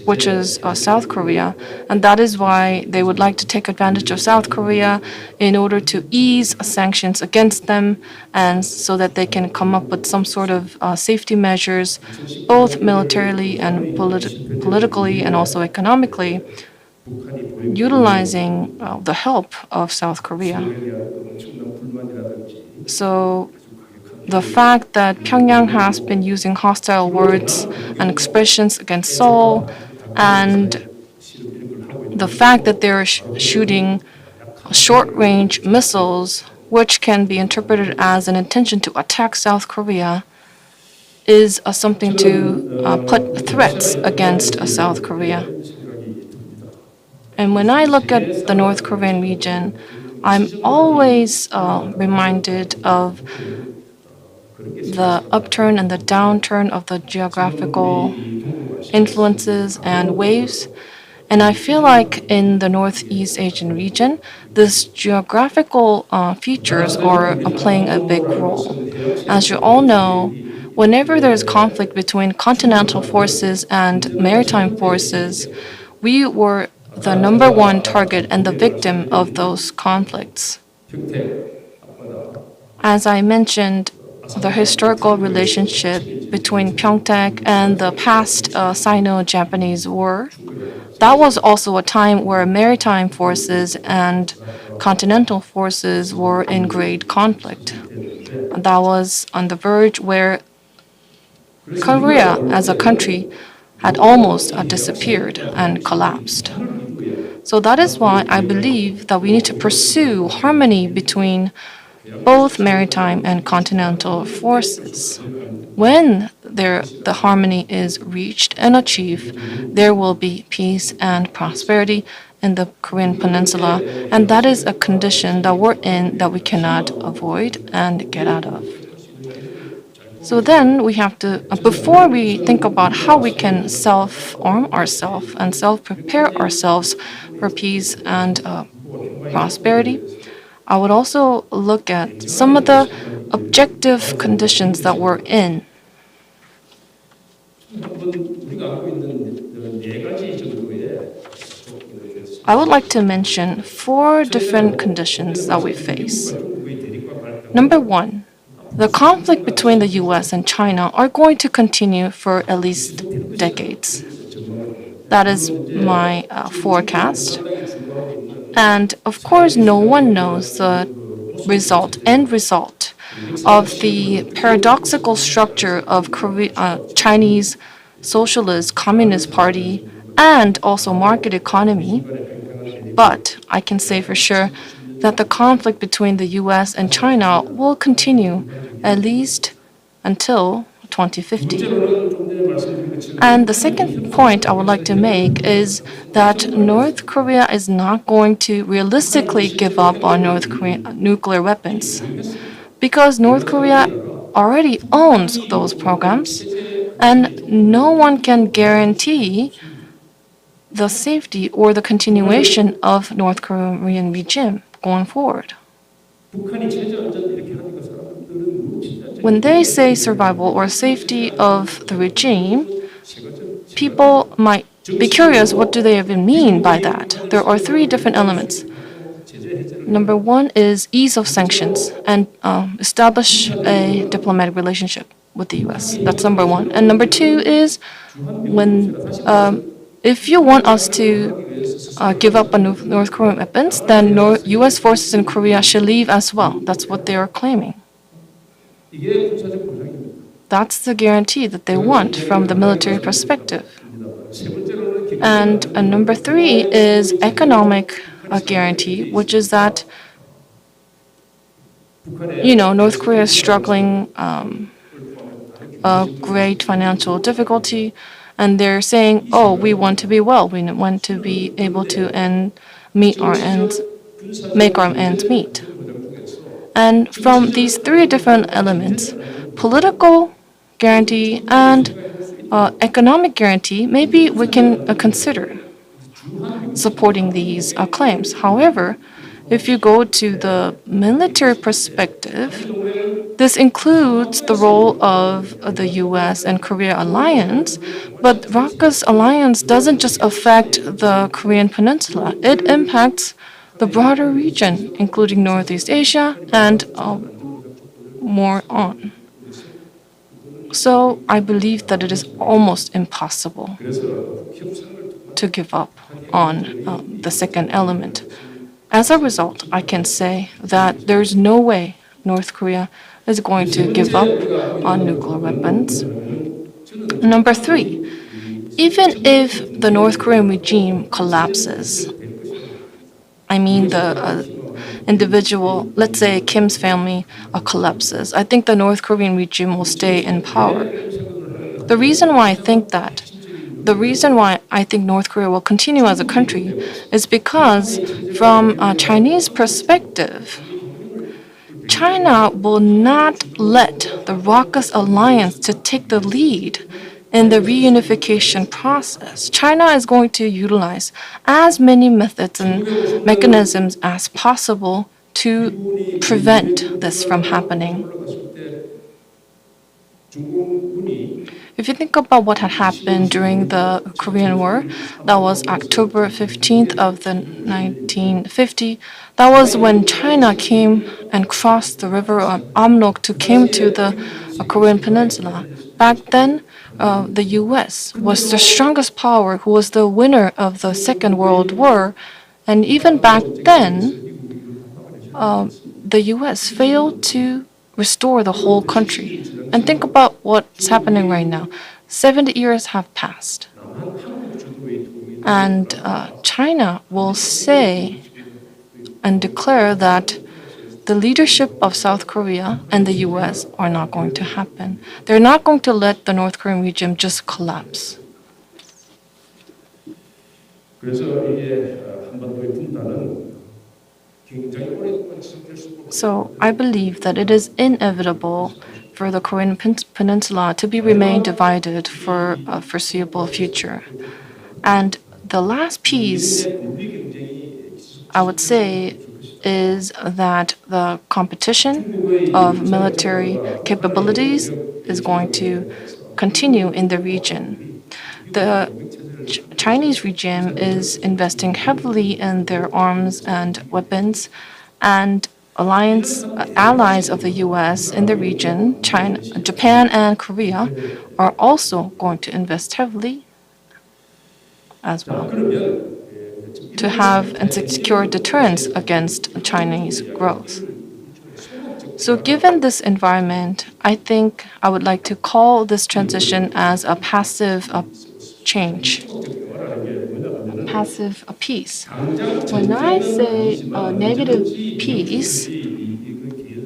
which is South Korea, and that is why they would like to take advantage of South Korea in order to ease sanctions against them, and so that they can come up with some sort of safety measures, both militarily and politically and also economically, utilizing the help of South Korea. 엄청난 불만이라든지 So the fact that Pyongyang has been using hostile words and expressions against Seoul, and the fact that they're shooting short-range missiles, which can be interpreted as an intention to attack South Korea, is something to put threats against South Korea. And when I look at the North Korean region, I'm always reminded of the upturn and the downturn of the geographical influences and waves. And I feel like in the Northeast Asian region, this geographical features are playing a big role. As you all know, whenever there's conflict between continental forces and maritime forces, we were the number one target and the victim of those conflicts. As I mentioned, the historical relationship between Pyeongtaek and the past Sino-Japanese War, that was also a time where maritime forces and continental forces were in great conflict. That was on the verge where Korea as a country had almost disappeared and collapsed. So that is why I believe that we need to pursue harmony between both maritime and continental forces. When the harmony is reached and achieved, there will be peace and prosperity in the Korean Peninsula, and that is a condition that we're in that we cannot avoid and get out of. So then we have to, before we think about how we can self-arm ourselves and self-prepare ourselves for peace and prosperity. I would also look at some of the objective conditions that we're in. I would like to mention 4 different conditions that we face. Number 1, the conflict between the US and China are going to continue for at least decades. That is my forecast. And of course, no one knows the end result of the paradoxical structure of Chinese Socialist Communist Party and also market economy. But I can say for sure that the conflict between the US and China will continue at least until 2050. And the second point I would like to make is that North Korea is not going to realistically give up on North Korean nuclear weapons because North Korea already owns those programs and no one can guarantee the safety or the continuation of North Korean regime going forward. When they say survival or safety of the regime, people might be curious, what do they even mean by that? There are 3 different elements. Number 1 is ease of sanctions and establish a diplomatic relationship with the US. That's number 1. And number 2 is if you want us to give up on North Korean weapons, then US forces in Korea should leave as well. That's what they are claiming. That's the guarantee that they want from the military perspective. And number 3 is economic guarantee, which is that, North Korea is struggling a great financial difficulty, and they're saying, oh, we want to be well, we want to be able to make our ends meet. And from these 3 different elements, political guarantee and economic guarantee, maybe we can consider supporting these claims. However, if you go to the military perspective, this includes the role of the US and Korea alliance, but ROK-US alliance doesn't just affect the Korean peninsula, it impacts the broader region, including Northeast Asia and more on. So I believe that it is almost impossible to give up on the second element. As a result, I can say that there is no way North Korea is going to give up on nuclear weapons. Number 3, even if the North Korean regime collapses, I mean the individual, let's say Kim's family collapses, I think the North Korean regime will stay in power. The reason why I think North Korea will continue as a country is because from a Chinese perspective, China will not let the ROK-US alliance to take the lead in the reunification process. China is going to utilize as many methods and mechanisms as possible to prevent this from happening. If you think about what had happened during the Korean War, that was October 15th of the 1950. That was when China came and crossed the river Amrok to came to the Korean peninsula. Back then, the US was the strongest power who was the winner of the Second World War. And even back then, the US failed to restore the whole country. And think about what's happening right now. 70 years have passed. And China will say and declare that the leadership of South Korea and the US are not going to happen. They're not going to let the North Korean regime just collapse. So I believe that it is inevitable for the Korean peninsula to remain divided for a foreseeable future. And the last piece I would say is that the competition of military capabilities is going to continue in the region. The Chinese regime is investing heavily in their arms and weapons, and allies of the U.S. in the region, China, Japan, and Korea, are also going to invest heavily as well to have and secure deterrence against Chinese growth. So given this environment, I think I would like to call this transition as a passive change, passive peace. When I say negative peace,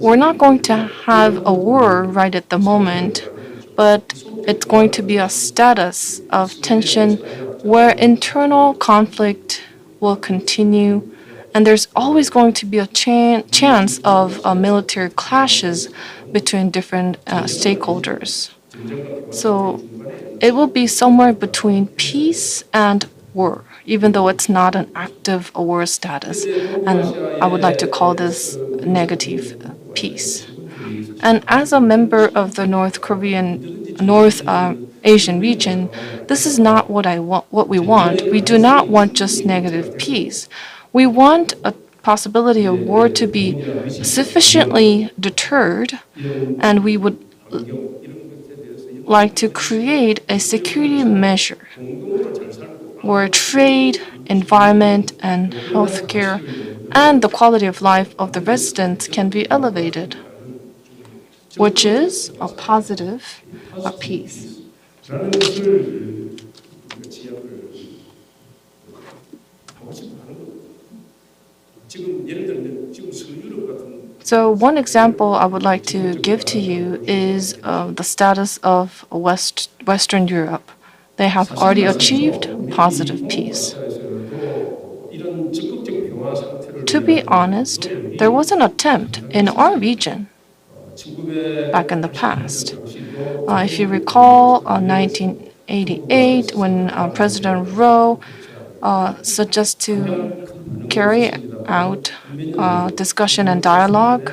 we're not going to have a war right at the moment, but it's going to be a status of tension where internal conflict will continue, and there's always going to be a chance of military clashes between different stakeholders. So it will be somewhere between peace and war, even though it's not an active war status. And I would like to call this negative peace. And as a member of the North Asian region, this is not what we want. We do not want just negative peace. We want a possibility of war to be sufficiently deterred, and we would like to create a security measure where trade, environment, and healthcare, and the quality of life of the residents can be elevated, which is a positive peace. So one example I would like to give to you is the status of Western Europe. They have already achieved positive peace. To be honest, there was an attempt in our region back in the past. If you recall, 1988, when President Roh suggested to carry out discussion and dialogue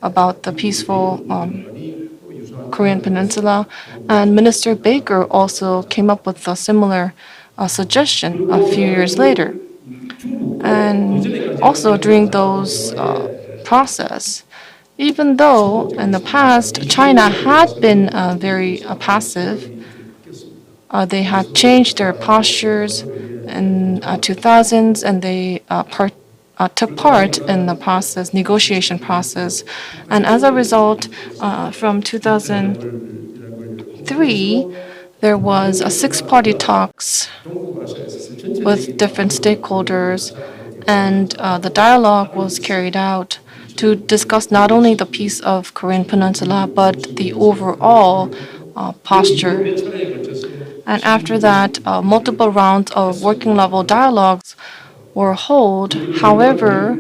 about the peaceful Korean Peninsula, and Minister Baker also came up with a similar suggestion a few years later. And also during those process, even though in the past China had been very passive, they had changed their postures in 2000s, and they took part in the negotiation process. And as a result, from 2003, there was a six-party talks with different stakeholders, and the dialogue was carried out to discuss not only the peace of Korean Peninsula, but the overall posture. And after that, multiple rounds of working level dialogues were held. However,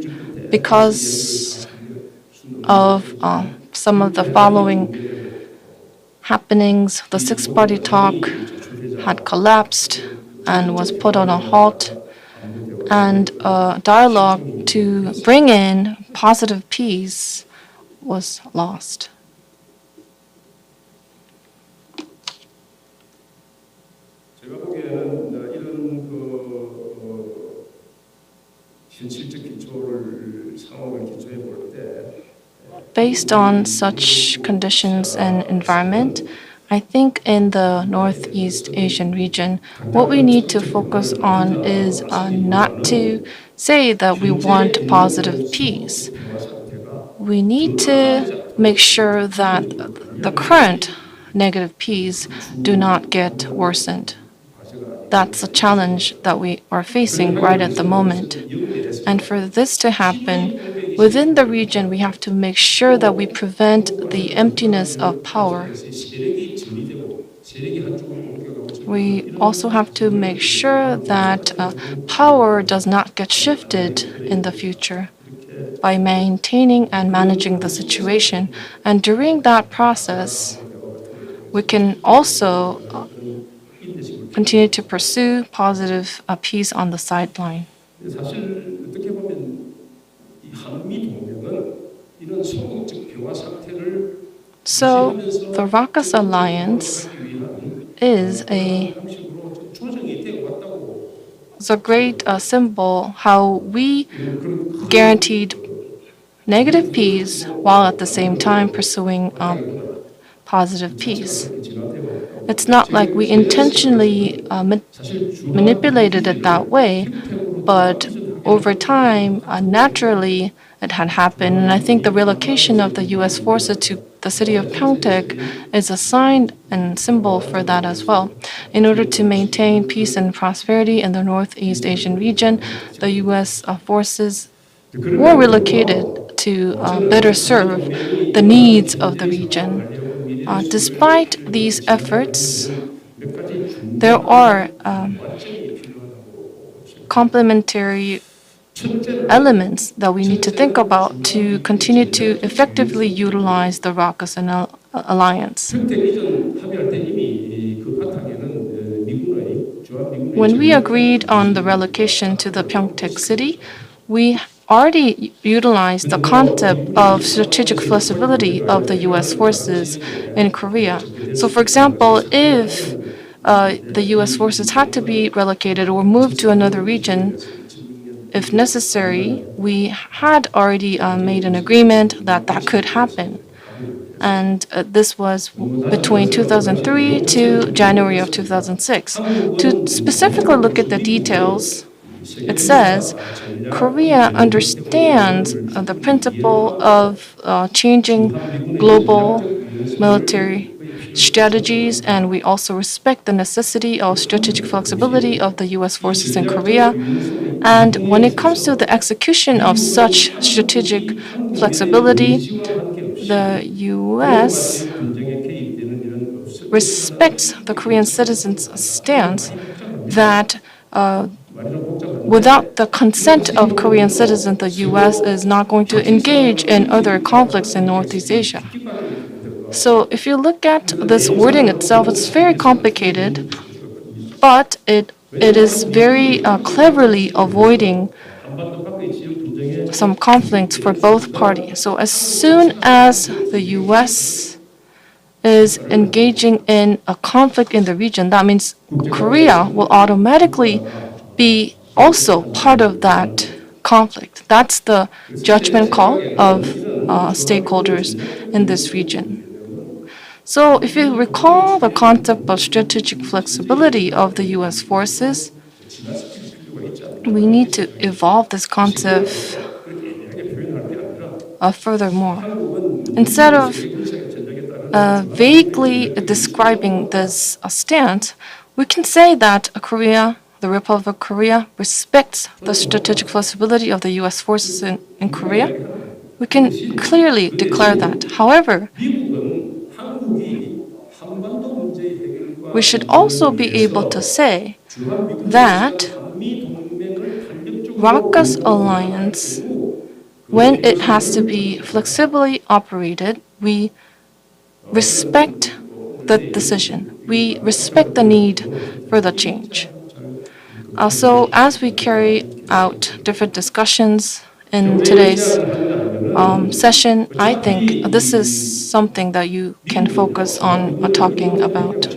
because of some of the following happenings, the six-party talk had collapsed and was put on a halt, and dialogue to bring in positive peace was lost. 제가 보기에는 이런 현실적 상황을 기초해 볼 때 Based on such conditions and environment, I think in the Northeast Asian region, what we need to focus on is not to say that we want positive peace. We need to make sure that the current negative peace do not get worsened. That's a challenge that we are facing right at the moment. And for this to happen, within the region, we have to make sure that we prevent the emptiness of power. We also have to make sure that power does not get shifted in the future by maintaining and managing the situation. And during that process, we can also continue to pursue positive peace on the sideline. 사실 어떻게 보면 한미동맹은 이런 소극적 평화 상태를 So the ROK-US alliance is a 조정이 되어 왔다고 the great symbol how we guaranteed negative peace while at the same time pursuing positive peace. It's not like we intentionally manipulated it that way, but over time, naturally, it had happened. And I think the relocation of the U.S. forces to the city of Pyeongtaek is a sign and symbol for that as well. In order to maintain peace and prosperity in the Northeast Asian region, the U.S. forces were relocated to better serve the needs of the region. Despite these efforts, there are complementary elements that we need to think about to continue to effectively utilize the ROK-US alliance. 평택 이전 합의할 때 이미 그 바탕에는 미군의 주한미군의 When we agreed on the relocation to the Pyeongtaek City, we already utilized the concept of strategic flexibility of the U.S. forces in Korea. So, for example, if the U.S. forces had to be relocated or moved to another region, if necessary, we had already made an agreement that that could happen. And this was between 2003 to January of 2006. To specifically look at the details, it says Korea understands the principle of changing global military strategies, and we also respect the necessity of strategic flexibility of the U.S. forces in Korea. And when it comes to the execution of such strategic flexibility, the U.S. respects the Korean citizens' stance that without the consent of Korean citizens, the U.S. is not going to engage in other conflicts in Northeast Asia. So if you look at this wording itself, it's very complicated, but it is very cleverly avoiding some conflicts for both parties. So as soon as the U.S. is engaging in a conflict in the region, that means Korea will automatically be also part of that conflict. That's the judgment call of stakeholders in this region. So if you recall the concept of strategic flexibility of the U.S. forces, we need to evolve this concept furthermore. Instead of vaguely describing this stance, we can say that Korea, the Republic of Korea, respects the strategic flexibility of the U.S. forces in Korea. We can clearly declare that. However, we should also be able to say that ROK-US alliance, when it has to be flexibly operated, we respect the decision. We respect the need for the change. So as we carry out different discussions in today's session, I think this is something that you can focus on talking about.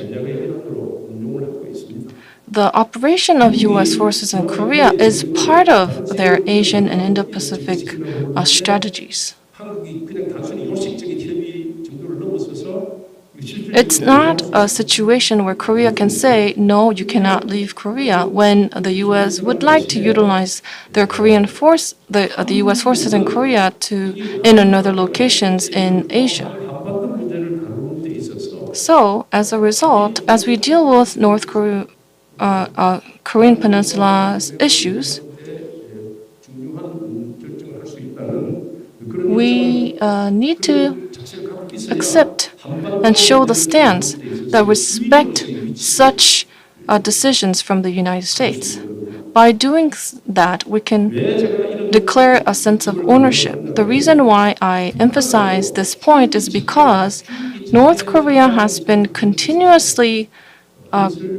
The operation of U.S. forces in Korea is part of their Asian and Indo-Pacific strategies. It's not a situation where Korea can say, no, you cannot leave Korea, when the U.S. would like to utilize their Korean force, the U.S. forces in Korea in another locations in Asia. So, as a result, as we deal with North Korea, Korean Peninsula's issues, we need to accept and show the stance that respect such decisions from the United States. By doing that, we can declare a sense of ownership. The reason why I emphasize this point is because North Korea has been continuously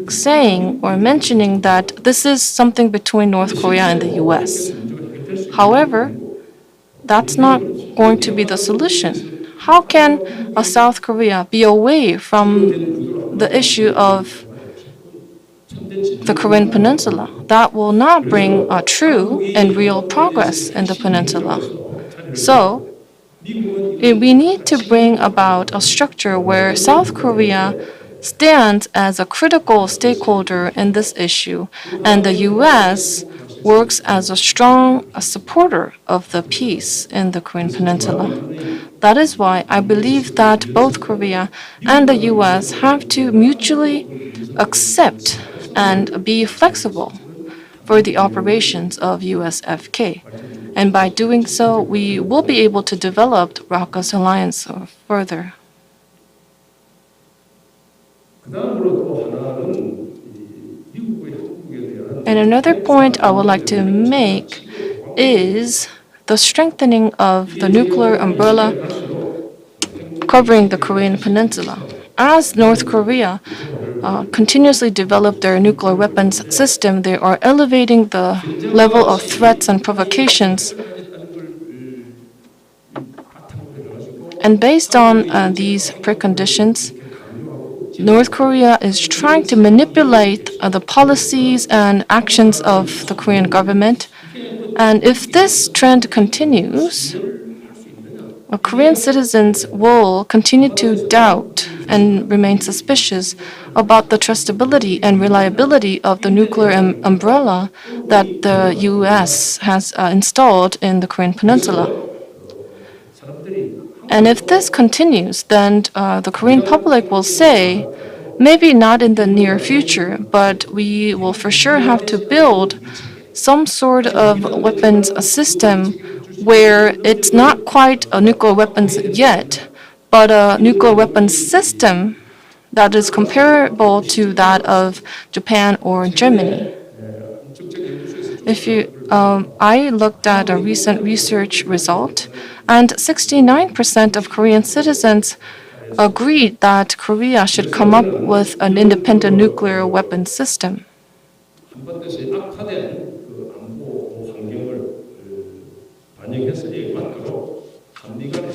saying or mentioning that this is something between North Korea and the U.S. However, that's not going to be the solution. How can South Korea be away from the issue of the Korean Peninsula? That will not bring true and real progress in the peninsula. So, we need to bring about a structure where South Korea stands as a critical stakeholder in this issue, and the U.S. works as a strong supporter of the peace in the Korean Peninsula. That is why I believe that both Korea and the U.S. have to mutually accept and be flexible for the operations of USFK. And by doing so, we will be able to develop the ROK-US alliance further. And another point I would like to make is the strengthening of the nuclear umbrella covering the Korean Peninsula. As North Korea continuously develop their nuclear weapons system, they are elevating the level of threats and provocations. And based on these preconditions, North Korea is trying to manipulate the policies and actions of the Korean government. And if this trend continues, Korean citizens will continue to doubt and remain suspicious about the trustability and reliability of the nuclear umbrella that the U.S. has installed in the Korean Peninsula. And if this continues, then the Korean public will say, maybe not in the near future, but we will for sure have to build some sort of weapons system where it's not quite a nuclear weapons yet, but a nuclear weapons system that is comparable to that of Japan or Germany. I looked at a recent research result, and 69% of Korean citizens agreed that Korea should come up with an independent nuclear weapons system.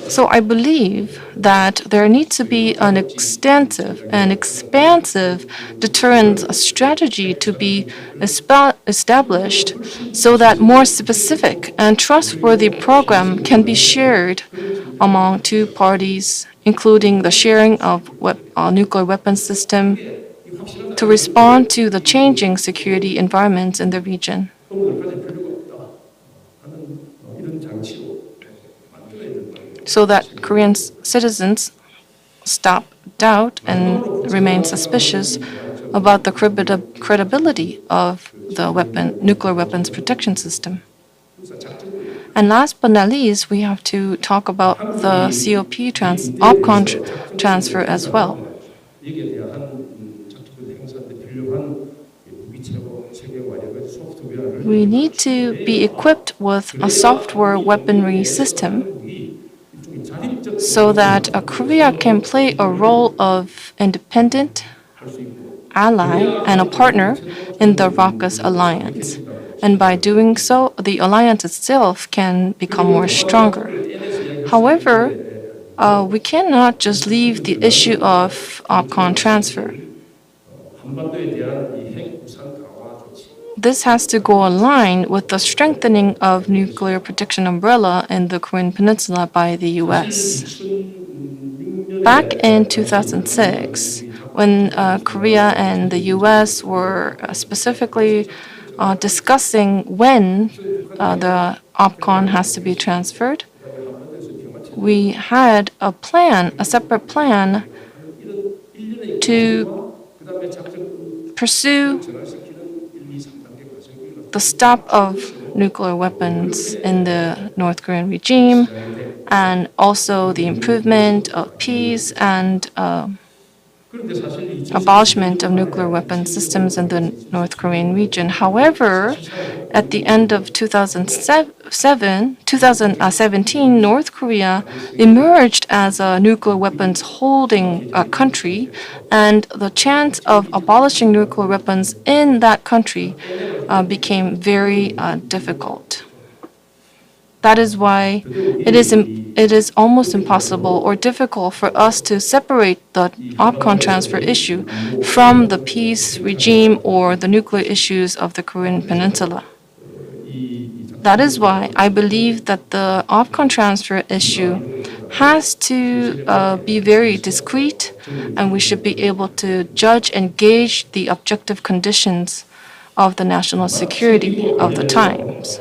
So I believe that there needs to be an extensive and expansive deterrence strategy to be established so that more specific and trustworthy program can be shared among two parties, including the sharing of nuclear weapons system to respond to the changing security environments in the region. So that Korean citizens stop doubt and remain suspicious about the credibility of the nuclear weapons protection system. And last but not least, we have to talk about the OPCON transfer as well. We need to be equipped with a software weaponry system so that Korea can play a role of independent ally and a partner in the ROK-US alliance. And by doing so, the alliance itself can become more stronger. However, we cannot just leave the issue of OPCON transfer. This has to go align with the strengthening of nuclear protection umbrella in the Korean Peninsula by the U.S. Back in 2006, when Korea and the U.S. were specifically discussing when the OPCON has to be transferred, we had a separate plan to pursue the stop of nuclear weapons in the North Korean regime, and also the improvement of peace and abolishment of nuclear weapon systems in the North Korean region. However, at the end of 2017, North Korea emerged as a nuclear weapons holding country, and the chance of abolishing nuclear weapons in that country became very difficult. That is why it is almost impossible or difficult for us to separate the OPCON transfer issue from the peace regime or the nuclear issues of the Korean Peninsula. That is why I believe that the OPCON transfer issue has to be very discreet, and we should be able to judge and gauge the objective conditions of the national security of the times.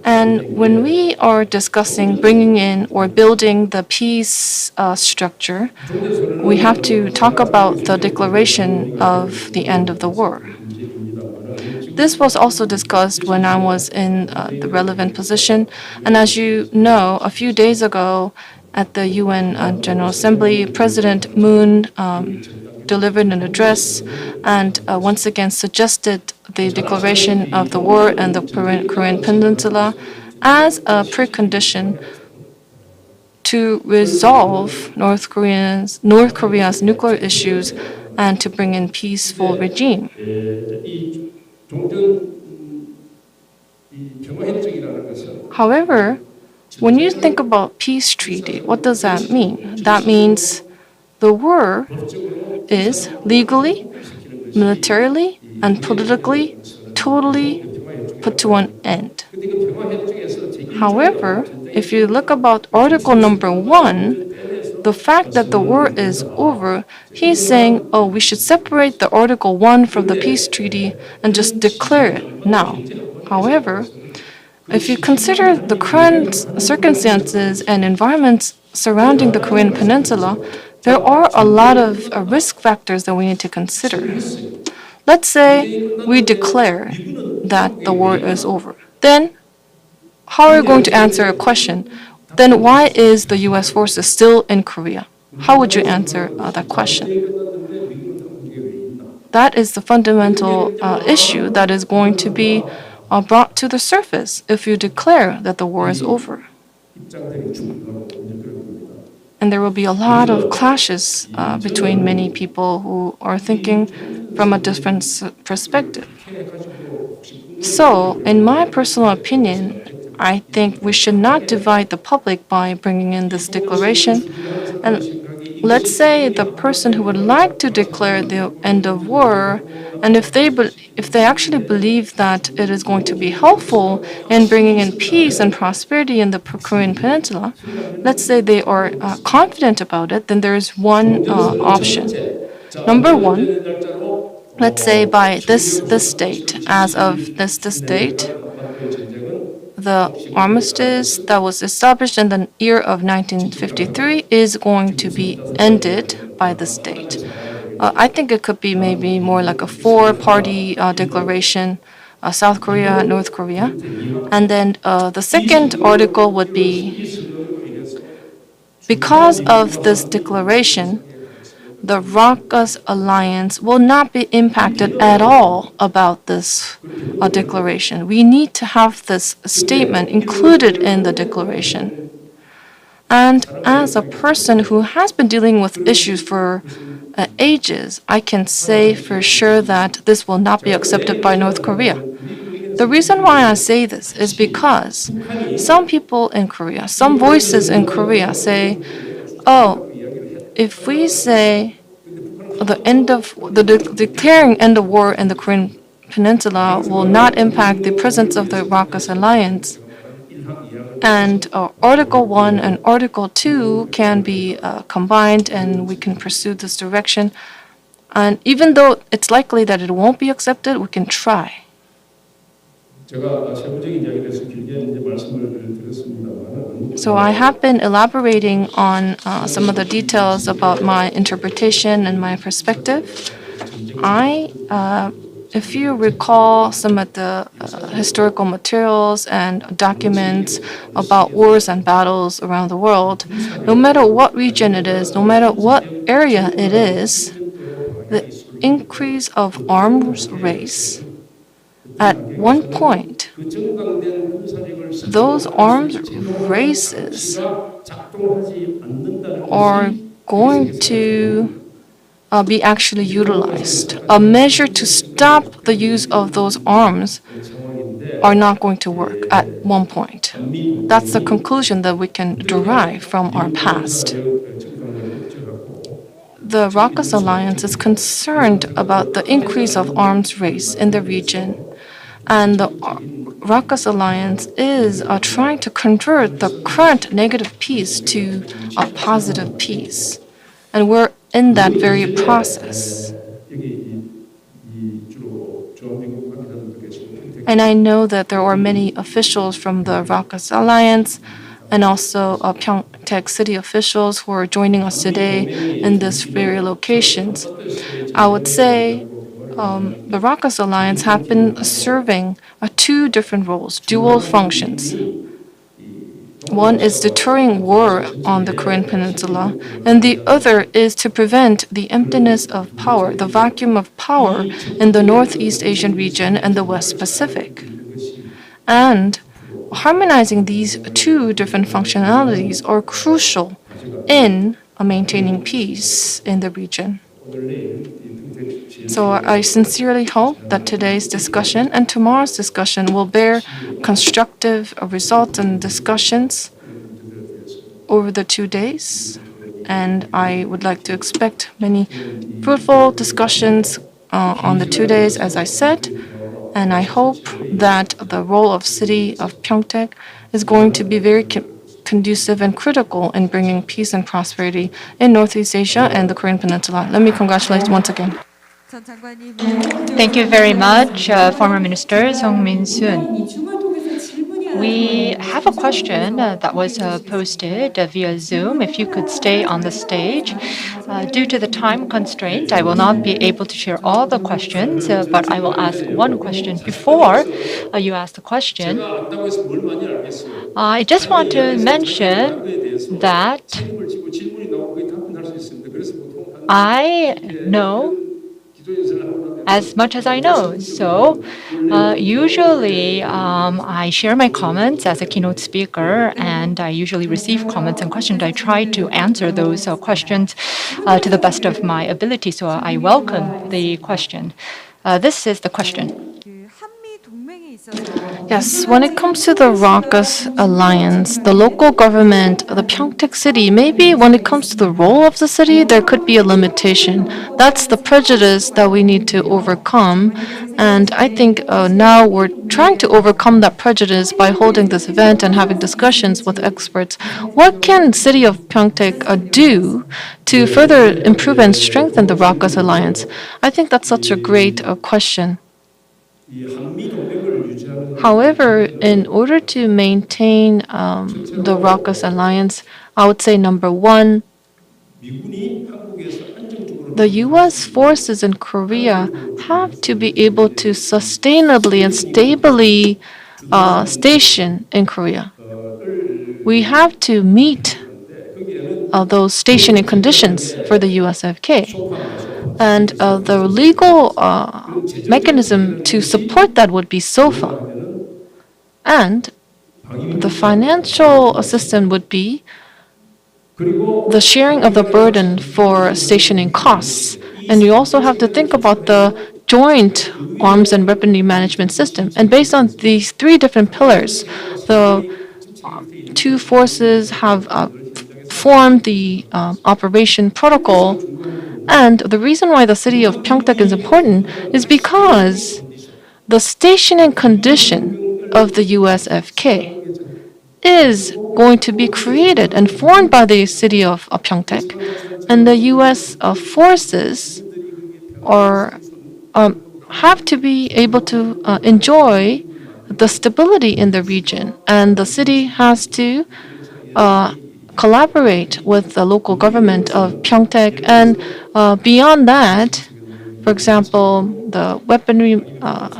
And when we are discussing bringing in or building the peace structure, we have to talk about the declaration of the end of the war. This was also discussed when I was in the relevant position. And as you know, a few days ago at the UN General Assembly, President Moon delivered an address and once again suggested the declaration of the war and the Korean Peninsula as a precondition to resolve North Korea's nuclear issues and to bring in peaceful regime. However, when you think about peace treaty, what does that mean? That means the war is legally, militarily, and politically totally put to an end. However, if you look about Article number 1, the fact that the war is over, he's saying, oh, we should separate the Article 1 from the peace treaty and just declare it now. However, if you consider the current circumstances and environments surrounding the Korean Peninsula, there are a lot of risk factors that we need to consider. Let's say we declare that the war is over. Then, how are we going to answer a question? Then why is the U.S. forces still in Korea? How would you answer that question? That is the fundamental issue that is going to be brought to the surface if you declare that the war is over. And there will be a lot of clashes between many people who are thinking from a different perspective. So, in my personal opinion, I think we should not divide the public by bringing in this declaration. And let's say the person who would like to declare the end of war, and if they actually believe that it is going to be helpful in bringing in peace and prosperity in the Korean Peninsula, let's say they are confident about it, then there is one option. Number one, let's say by this date, as of this date, the armistice that was established in the year of 1953 is going to be ended by this date. I think it could be maybe more like a four-party declaration, South Korea, North Korea. And then the second article would be, because of this declaration, the ROK-US alliance will not be impacted at all about this declaration. We need to have this statement included in the declaration. And as a person who has been dealing with issues for ages, I can say for sure that this will not be accepted by North Korea. The reason why I say this is because some people in Korea, some voices in Korea say, oh, if we say declaring end of war in the Korean Peninsula will not impact the presence of the ROK-US alliance, and Article 1 and Article 2 can be combined and we can pursue this direction. And even though it's likely that it won't be accepted, we can try. So I have been elaborating on some of the details about my interpretation and my perspective. If you recall some of the historical materials and documents about wars and battles around the world, no matter what region it is, no matter what area it is, the increase of arms race, at one point, those arms races are going to be actually utilized. A measure to stop the use of those arms are not going to work at one point. That's the conclusion that we can derive from our past. The ROK-US alliance is concerned about the increase of arms race in the region, and the ROK-US alliance is trying to convert the current negative peace to a positive peace, and we're in that very process. And I know that there are many officials from the ROK-US alliance and also Pyeongtaek City officials who are joining us today in this very locations. I would say the ROK-US alliance have been serving two different roles, dual functions. One is deterring war on the Korean Peninsula, and the other is to prevent the emptiness of power, the vacuum of power in the Northeast Asian region and the West Pacific. And harmonizing these two different functionalities are crucial in maintaining peace in the region. So I sincerely hope that today's discussion and tomorrow's discussion will bear constructive results and discussions over the 2 days. And I would like to expect many fruitful discussions on the 2 days, as I said. And I hope that the role of city of Pyeongtaek is going to be very conducive and critical in bringing peace and prosperity in Northeast Asia and the Korean Peninsula. Let me congratulate once again. 전 장관님, Thank you very much, former Minister Song Min-soon. We have a question that was posted via Zoom. If you could stay on the stage. Due to the time constraint, I will not be able to share all the questions, but I will ask one question. Before you ask the question, I just want to mention that I know as much as I know. So usually I share my comments as a keynote speaker, and I usually receive comments and questions. I try to answer those questions to the best of my ability. So I welcome the question. This is the question. 그 한미 동맹에 있어서 Yes, when it comes to the ROK-US alliance, the local government, the Pyeongtaek City, maybe when it comes to the role of the city, there could be a limitation. That's the prejudice that we need to overcome. And I think now we're trying to overcome that prejudice by holding this event and having discussions with experts. What can city of Pyeongtaek do to further improve and strengthen the ROK-US alliance? I think that's such a great question. However, in order to maintain the ROK-US alliance, I would say number one, the U.S. forces in Korea have to be able to sustainably and stably station in Korea. We have to meet those stationing conditions for the USFK. And the legal mechanism to support that would be SOFA. And the financial assistance would be the sharing of the burden for stationing costs. And you also have to think about the joint arms and weaponry management system. And based on these three different pillars, the two forces have formed the operation protocol. And the reason why the city of Pyeongtaek is important is because the stationing condition of the USFK is going to be created and formed by the city of Pyeongtaek. And the U.S. forces have to be able to enjoy the stability in the region. And the city has to collaborate with the local government of Pyeongtaek. And beyond that, for example, the weaponry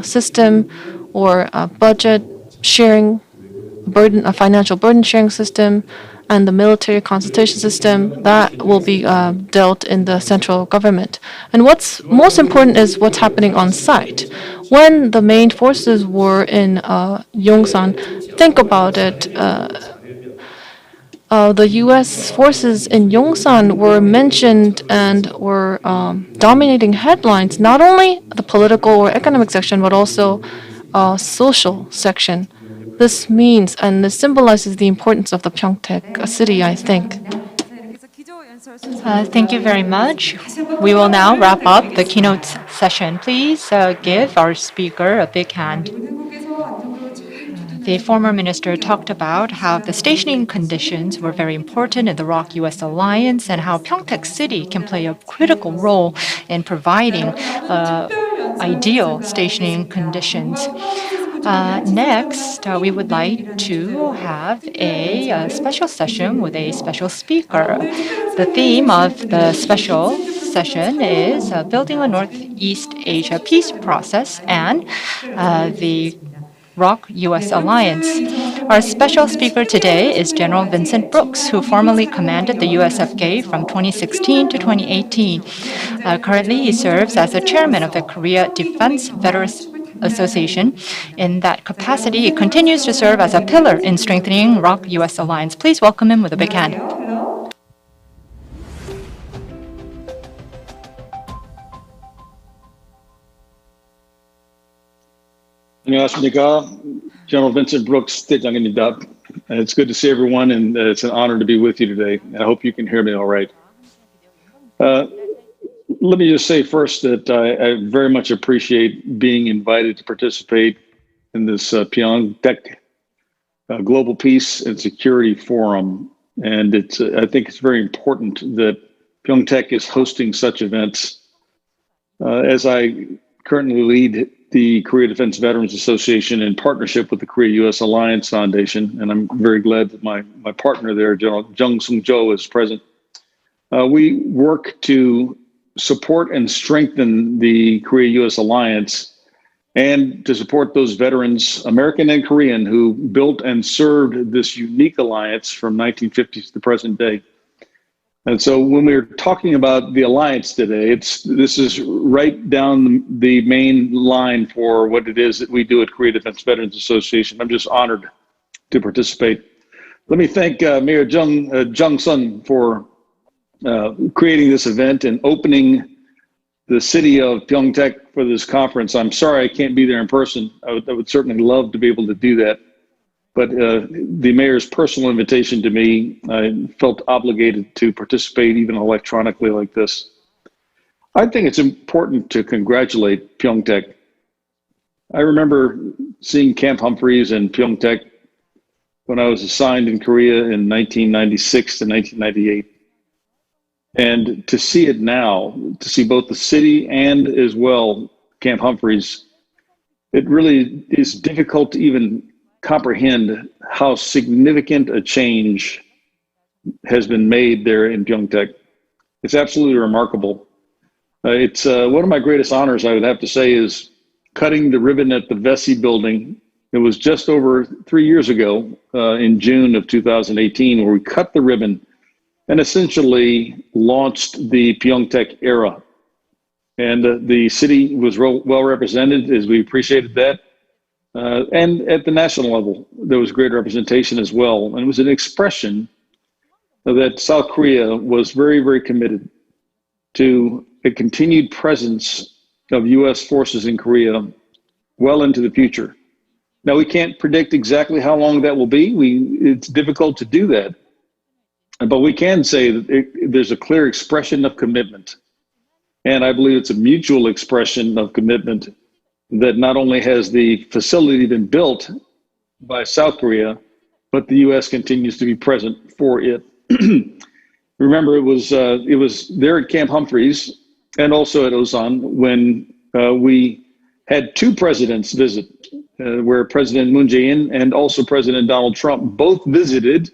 system or budget sharing, a financial burden sharing system, and the military consultation system, that will be dealt in the central government. And what's most important is what's happening on site. When the main forces were in Yongsan, think about it. The U.S. forces in Yongsan were mentioned and were dominating headlines, not only the political or economic section, but also a social section. This means and this symbolizes the importance of the Pyeongtaek City, I think. Thank you very much. We will now wrap up the keynote session. Please give our speaker a big hand. The former minister talked about how the stationing conditions were very important in the ROK-US alliance and how Pyeongtaek City can play a critical role in providing ideal stationing conditions. Next, we would like to have a special session with a special speaker. The theme of the special session is Building a Northeast Asia Peace Process and the ROK-US Alliance. Our special speaker today is General Vincent Brooks, who formerly commanded the USFK from 2016 to 2018. Currently, he serves as the chairman of the Korea Defense Veterans Association. In that capacity, he continues to serve as a pillar in strengthening ROK-US Alliance. Please welcome him with a big hand. 안녕하십니까. General Vincent Brooks, 대장입니다. It's good to see everyone, and it's an honor to be with you today. I hope you can hear me all right. Let me just say first that I very much appreciate being invited to participate in this Pyeongtaek Global Peace and Security Forum. And I think it's very important that Pyeongtaek is hosting such events. As I currently lead the Korea Defense Veterans Association in partnership with the Korea-U.S. Alliance Foundation, and I'm very glad that my partner there, General Jung Sung-jo, is present. We work to support and strengthen the Korea-U.S. Alliance and to support those veterans, American and Korean, who built and served this unique alliance from 1950 to the present day. And so when we're talking about the alliance today, this is right down the main line for what it is that we do at Korea Defense Veterans Association. I'm just honored to participate. Let me thank Mayor Jung Sun for creating this event and opening the city of Pyeongtaek for this conference. I'm sorry I can't be there in person. I would certainly love to be able to do that. But the mayor's personal invitation to me, I felt obligated to participate even electronically like this. I think it's important to congratulate Pyeongtaek. I remember seeing Camp Humphreys in Pyeongtaek when I was assigned in Korea in 1996 to 1998. And to see it now, to see both the city and as well Camp Humphreys, it really is difficult to even comprehend how significant a change has been made there in Pyeongtaek. It's absolutely remarkable. It's one of my greatest honors, I would have to say, is cutting the ribbon at the Vesey building. It was just over 3 years ago in June of 2018 where we cut the ribbon and essentially launched the Pyeongtaek era. And the city was well represented, as we appreciated that. And at the national level, there was great representation as well. And it was an expression that South Korea was very, very committed to a continued presence of U.S. forces in Korea well into the future. Now, we can't predict exactly how long that will be. It's difficult to do that. But we can say that there's a clear expression of commitment. And I believe it's a mutual expression of commitment that not only has the facility been built by South Korea, but the U.S. continues to be present for it. Remember, it was there at Camp Humphreys and also at Osan when we had two presidents visit, where President Moon Jae-in and also President Donald Trump both visited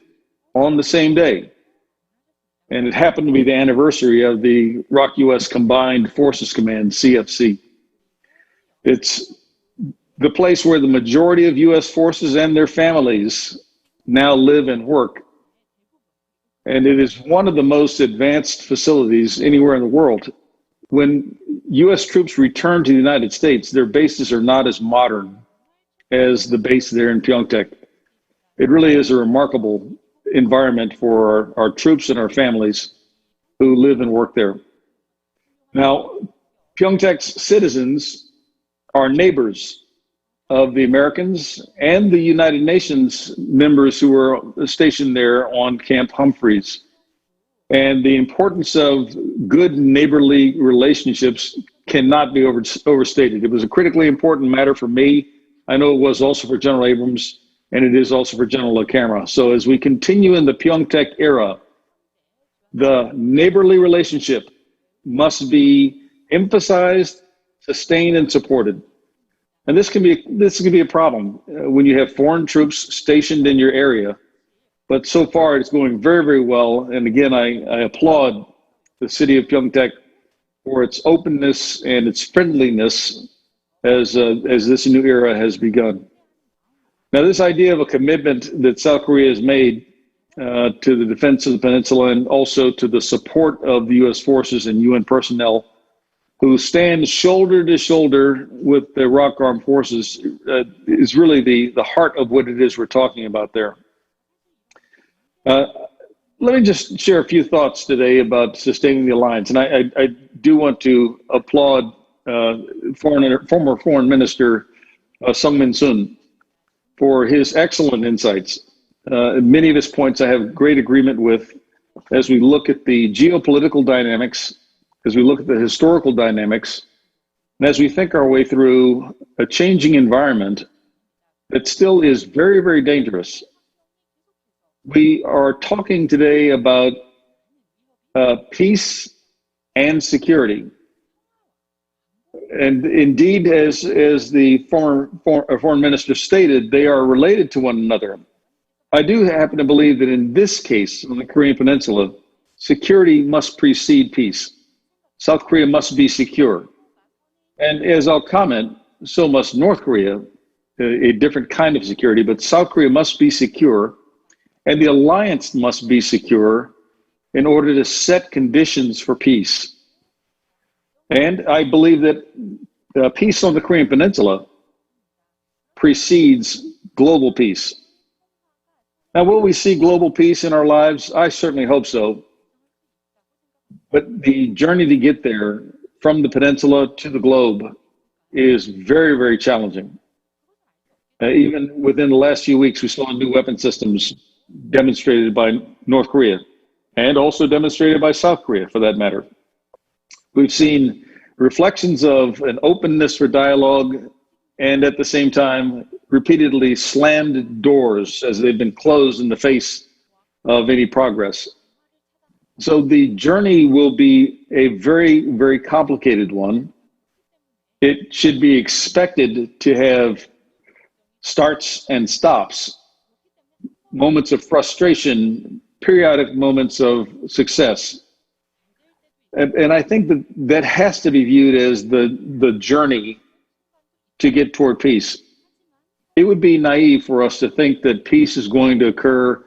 on the same day. And it happened to be the anniversary of the ROK-US Combined Forces Command, CFC. It's the place where the majority of U.S. forces and their families now live and work. And it is one of the most advanced facilities anywhere in the world. When U.S. troops return to the United States, their bases are not as modern as the base there in Pyeongtaek. It really is a remarkable environment for our troops and our families who live and work there. Now, Pyeongtaek's citizens are neighbors of the Americans and the United Nations members who were stationed there on Camp Humphreys. And the importance of good neighborly relationships cannot be overstated. It was a critically important matter for me. I know it was also for General Abrams, and it is also for General LaCamera. So as we continue in the Pyeongtaek era, the neighborly relationship must be emphasized, sustained, and supported. And this can be a problem when you have foreign troops stationed in your area. But so far, it's going very, very well. And again, I applaud the city of Pyeongtaek for its openness and its friendliness as this new era has begun. Now, this idea of a commitment that South Korea has made to the defense of the peninsula and also to the support of the U.S. forces and UN personnel who stand shoulder to shoulder with the ROK Armed Forces is really the heart of what it is we're talking about there. Let me just share a few thoughts today about sustaining the alliance. And I do want to applaud former Foreign Minister Sung Min Sun for his excellent insights. Many of his points I have great agreement with as we look at the geopolitical dynamics, as we look at the historical dynamics, and as we think our way through a changing environment that still is very, very dangerous. We are talking today about peace and security. And indeed, as the foreign minister stated, they are related to one another. I do happen to believe that in this case, on the Korean Peninsula, security must precede peace. South Korea must be secure. And as I'll comment, so must North Korea, a different kind of security, but South Korea must be secure. And the alliance must be secure in order to set conditions for peace. And I believe that peace on the Korean Peninsula precedes global peace. Now, will we see global peace in our lives? I certainly hope so. But the journey to get there from the peninsula to the globe is very, very challenging. Even within the last few weeks, we saw new weapon systems demonstrated by North Korea and also demonstrated by South Korea, for that matter. We've seen reflections of an openness for dialogue and at the same time repeatedly slammed doors as they've been closed in the face of any progress. So the journey will be a very, very complicated one. It should be expected to have starts and stops, moments of frustration, periodic moments of success. And I think that has to be viewed as the journey to get toward peace. It would be naive for us to think that peace is going to occur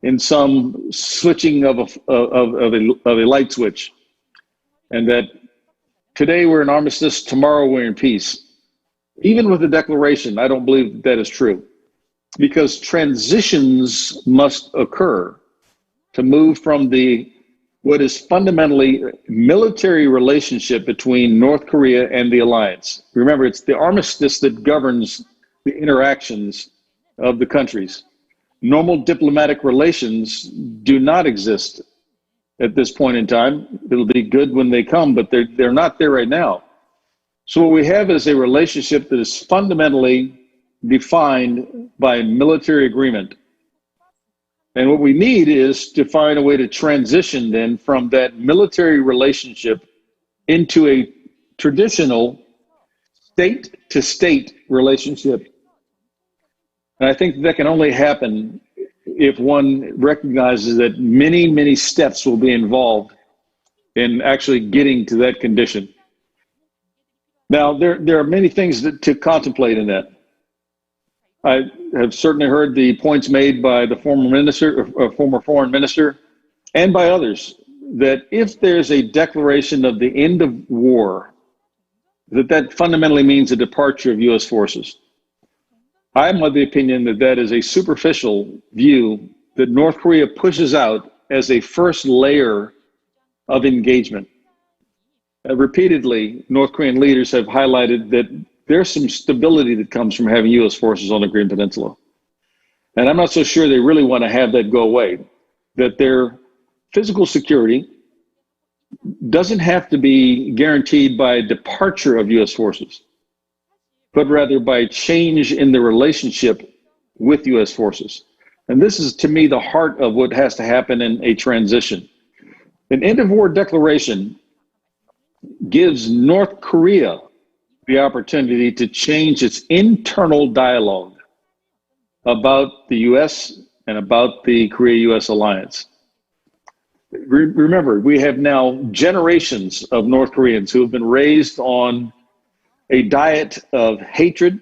in some switching of a light switch, and that today we're in armistice, tomorrow we're in peace. Even with the declaration, I don't believe that is true, because transitions must occur to move from what is fundamentally military relationship between North Korea and the alliance. Remember, it's the armistice that governs the interactions of the countries. Normal diplomatic relations do not exist at this point in time. It'll be good when they come, but they're not there right now. So what we have is a relationship that is fundamentally defined by military agreement. And what we need is to find a way to transition then from that military relationship into a traditional state-to-state relationship. And I think that can only happen if one recognizes that many, many steps will be involved in actually getting to that condition. Now, there are many things to contemplate in that. I have certainly heard the points made by the former foreign minister, and by others, that if there's a declaration of the end of war, that fundamentally means a departure of U.S. forces. I'm of the opinion that is a superficial view that North Korea pushes out as a first layer of engagement. Repeatedly, North Korean leaders have highlighted that there's some stability that comes from having U.S. forces on the Korean Peninsula. And I'm not so sure they really want to have that go away, that their physical security doesn't have to be guaranteed by departure of U.S. forces, but rather by change in the relationship with U.S. forces. And this is, to me, the heart of what has to happen in a transition. An end of war declaration gives North Korea the opportunity to change its internal dialogue about the U.S. and about the Korea-U.S. alliance. Remember, we have now generations of North Koreans who have been raised on a diet of hatred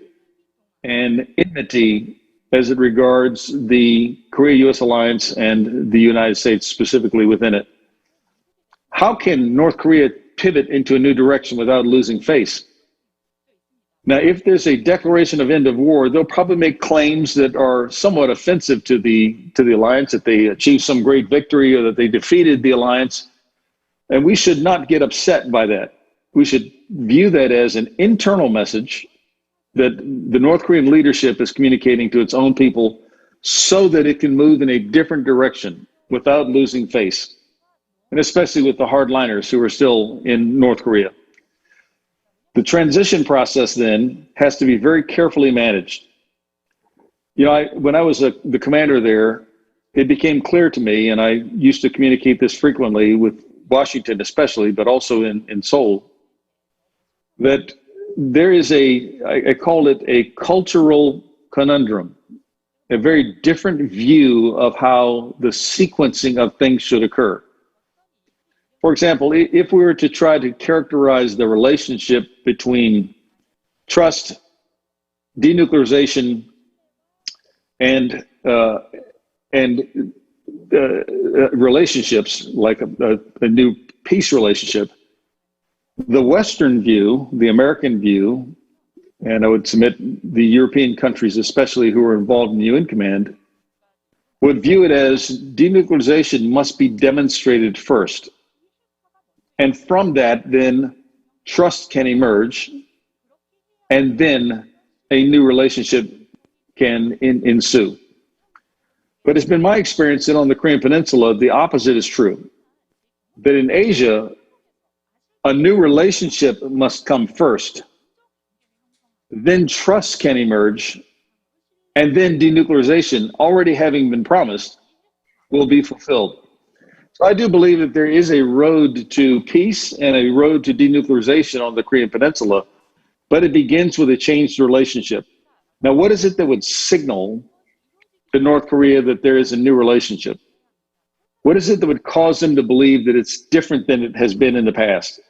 and enmity as it regards the Korea-U.S. alliance and the United States specifically within it. How can North Korea pivot into a new direction without losing face? Now, if there's a declaration of end of war, they'll probably make claims that are somewhat offensive to the alliance, that they achieved some great victory or that they defeated the alliance. And we should not get upset by that. We should view that as an internal message that the North Korean leadership is communicating to its own people so that it can move in a different direction without losing face, and especially with the hardliners who are still in North Korea. The transition process then has to be very carefully managed. You know, when I was the commander there, it became clear to me, and I used to communicate this frequently with Washington especially, but also in Seoul, that there is I call it a cultural conundrum, a very different view of how the sequencing of things should occur. For example, if we were to try to characterize the relationship between trust, denuclearization, and relationships like a new peace relationship, the Western view, the American view, and I would submit the European countries, especially who are involved in the UN command, would view it as denuclearization must be demonstrated first. And from that, then trust can emerge, and then a new relationship can ensue. But it's been my experience that on the Korean Peninsula, the opposite is true. That in Asia, a new relationship must come first, then trust can emerge, and then denuclearization, already having been promised, will be fulfilled. So I do believe that there is a road to peace and a road to denuclearization on the Korean Peninsula, but it begins with a changed relationship. Now, what is it that would signal to North Korea that there is a new relationship? What is it that would cause them to believe that it's different than it has been in the past?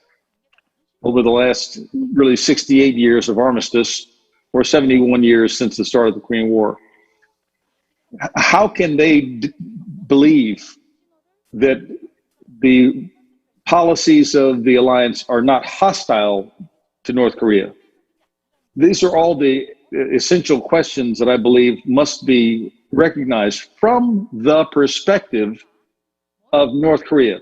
Over the last really 68 years of armistice, or 71 years since the start of the Korean War. How can they believe that the policies of the alliance are not hostile to North Korea? These are all the essential questions that I believe must be recognized from the perspective of North Korea.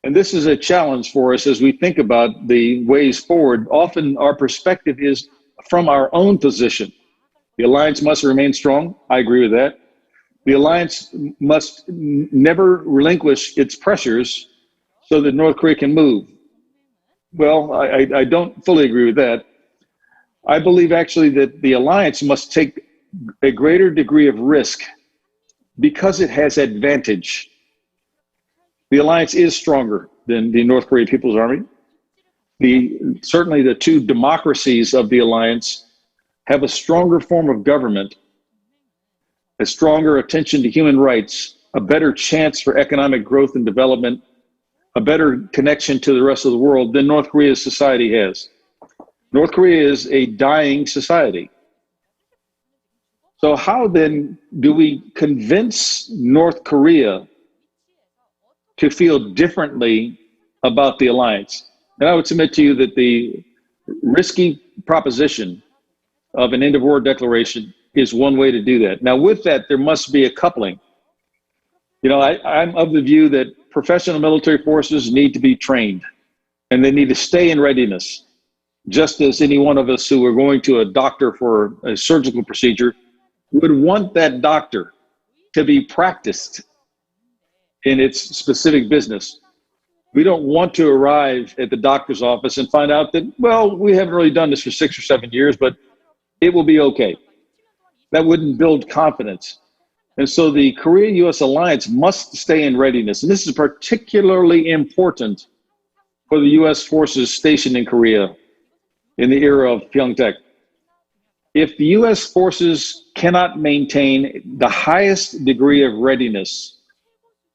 And this is a challenge for us as we think about the ways forward. Often our perspective is from our own position. The alliance must remain strong. I agree with that. The alliance must never relinquish its pressures so that North Korea can move. Well, I don't fully agree with that. I believe actually that the alliance must take a greater degree of risk because it has advantage. The alliance is stronger than the North Korean People's Army. Certainly the two democracies of the alliance have a stronger form of government, a stronger attention to human rights, a better chance for economic growth and development, a better connection to the rest of the world than North Korea's society has. North Korea is a dying society. So how then do we convince North Korea to feel differently about the alliance? And I would submit to you that the risky proposition of an end of war declaration is one way to do that. Now, with that, there must be a coupling. You know, I'm of the view that professional military forces need to be trained and they need to stay in readiness. just as any one of us who are going to a doctor for a surgical procedure would want that doctor to be practiced in its specific business. We don't want to arrive at the doctor's office and find out that, well, we haven't really done this for 6 or 7 years, but it will be okay. That wouldn't build confidence. And so the Korea-U.S. alliance must stay in readiness. And this is particularly important for the U.S. forces stationed in Korea in the era of Pyeongtaek. If the U.S. forces cannot maintain the highest degree of readiness,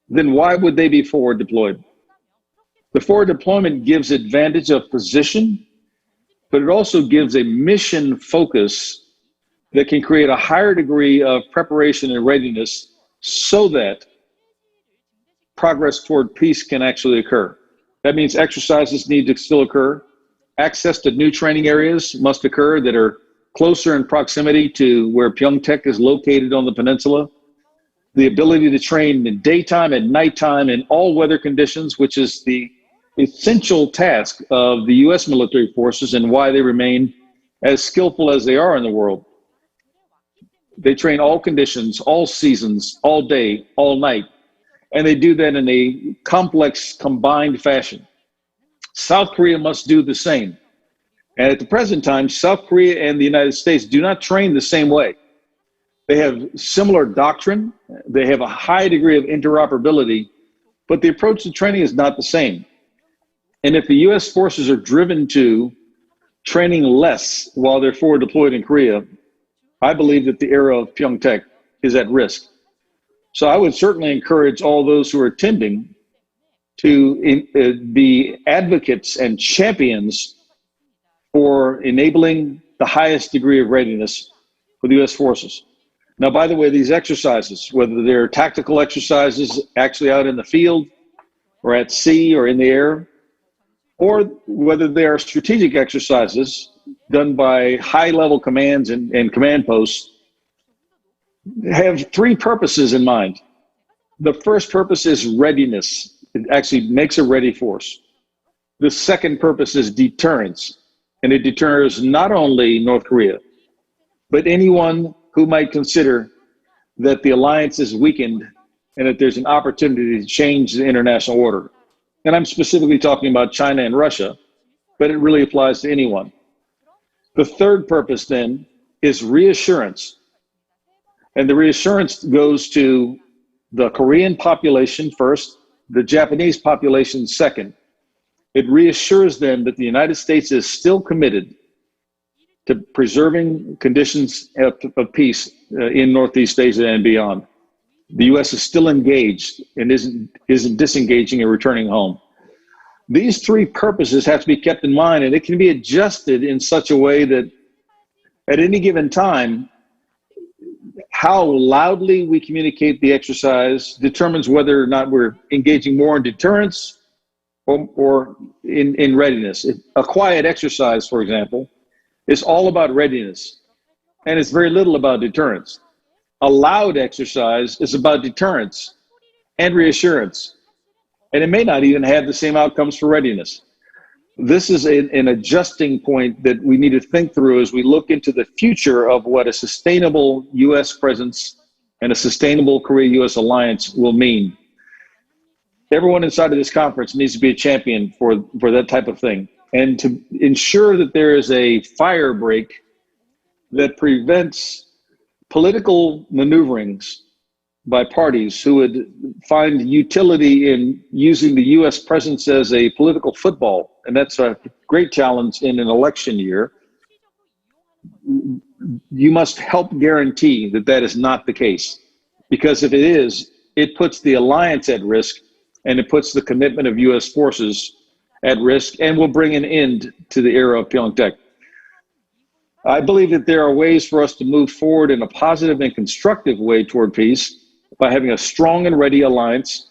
then why would they be forward deployed? The forward deployment gives advantage of position, but it also gives a mission focus that can create a higher degree of preparation and readiness so that progress toward peace can actually occur. That means exercises need to still occur. Access to new training areas must occur that are closer in proximity to where Pyeongtaek is located on the peninsula. The ability to train in daytime and nighttime in all weather conditions, which is the essential task of the U.S. military forces and why they remain as skillful as they are in the world. They train all conditions, all seasons, all day, all night, and they do that in a complex, combined fashion. South Korea must do the same. And at the present time, South Korea and the United States do not train the same way. They have similar doctrine, they have a high degree of interoperability, but the approach to training is not the same. And if the U.S. forces are driven to training less while they're forward deployed in Korea, I believe that the era of Pyeongtaek is at risk. So I would certainly encourage all those who are attending to be advocates and champions for enabling the highest degree of readiness for the U.S. forces. Now, by the way, these exercises, whether they're tactical exercises actually out in the field or at sea or in the air, or whether they are strategic exercises done by high-level commands and command posts, have three purposes in mind. The first purpose is readiness. It actually makes a ready force. The second purpose is deterrence, and it deters not only North Korea, but anyone who might consider that the alliance is weakened and that there's an opportunity to change the international order. And I'm specifically talking about China and Russia, but it really applies to anyone. The third purpose then is reassurance. And the reassurance goes to the Korean population first, the Japanese population second. It reassures them that the United States is still committed to preserving conditions of peace in Northeast Asia and beyond. The U.S. is still engaged and isn't disengaging and returning home. These three purposes have to be kept in mind, and it can be adjusted in such a way that at any given time, how loudly we communicate the exercise determines whether or not we're engaging more in deterrence or in readiness. A quiet exercise, for example, is all about readiness, and it's very little about deterrence. A loud exercise is about deterrence and reassurance, and it may not even have the same outcomes for readiness. This is an adjusting point that we need to think through as we look into the future of what a sustainable U.S. presence and a sustainable Korea-U.S. alliance will mean. Everyone inside of this conference needs to be a champion for that type of thing, and to ensure that there is a fire break that prevents political maneuverings by parties who would find utility in using the U.S. presence as a political football. And that's a great challenge in an election year. You must help guarantee that that is not the case. Because if it is, it puts the alliance at risk, and it puts the commitment of U.S. forces at risk, and will bring an end to the era of Pyeongtaek. I believe that there are ways for us to move forward in a positive and constructive way toward peace by having a strong and ready alliance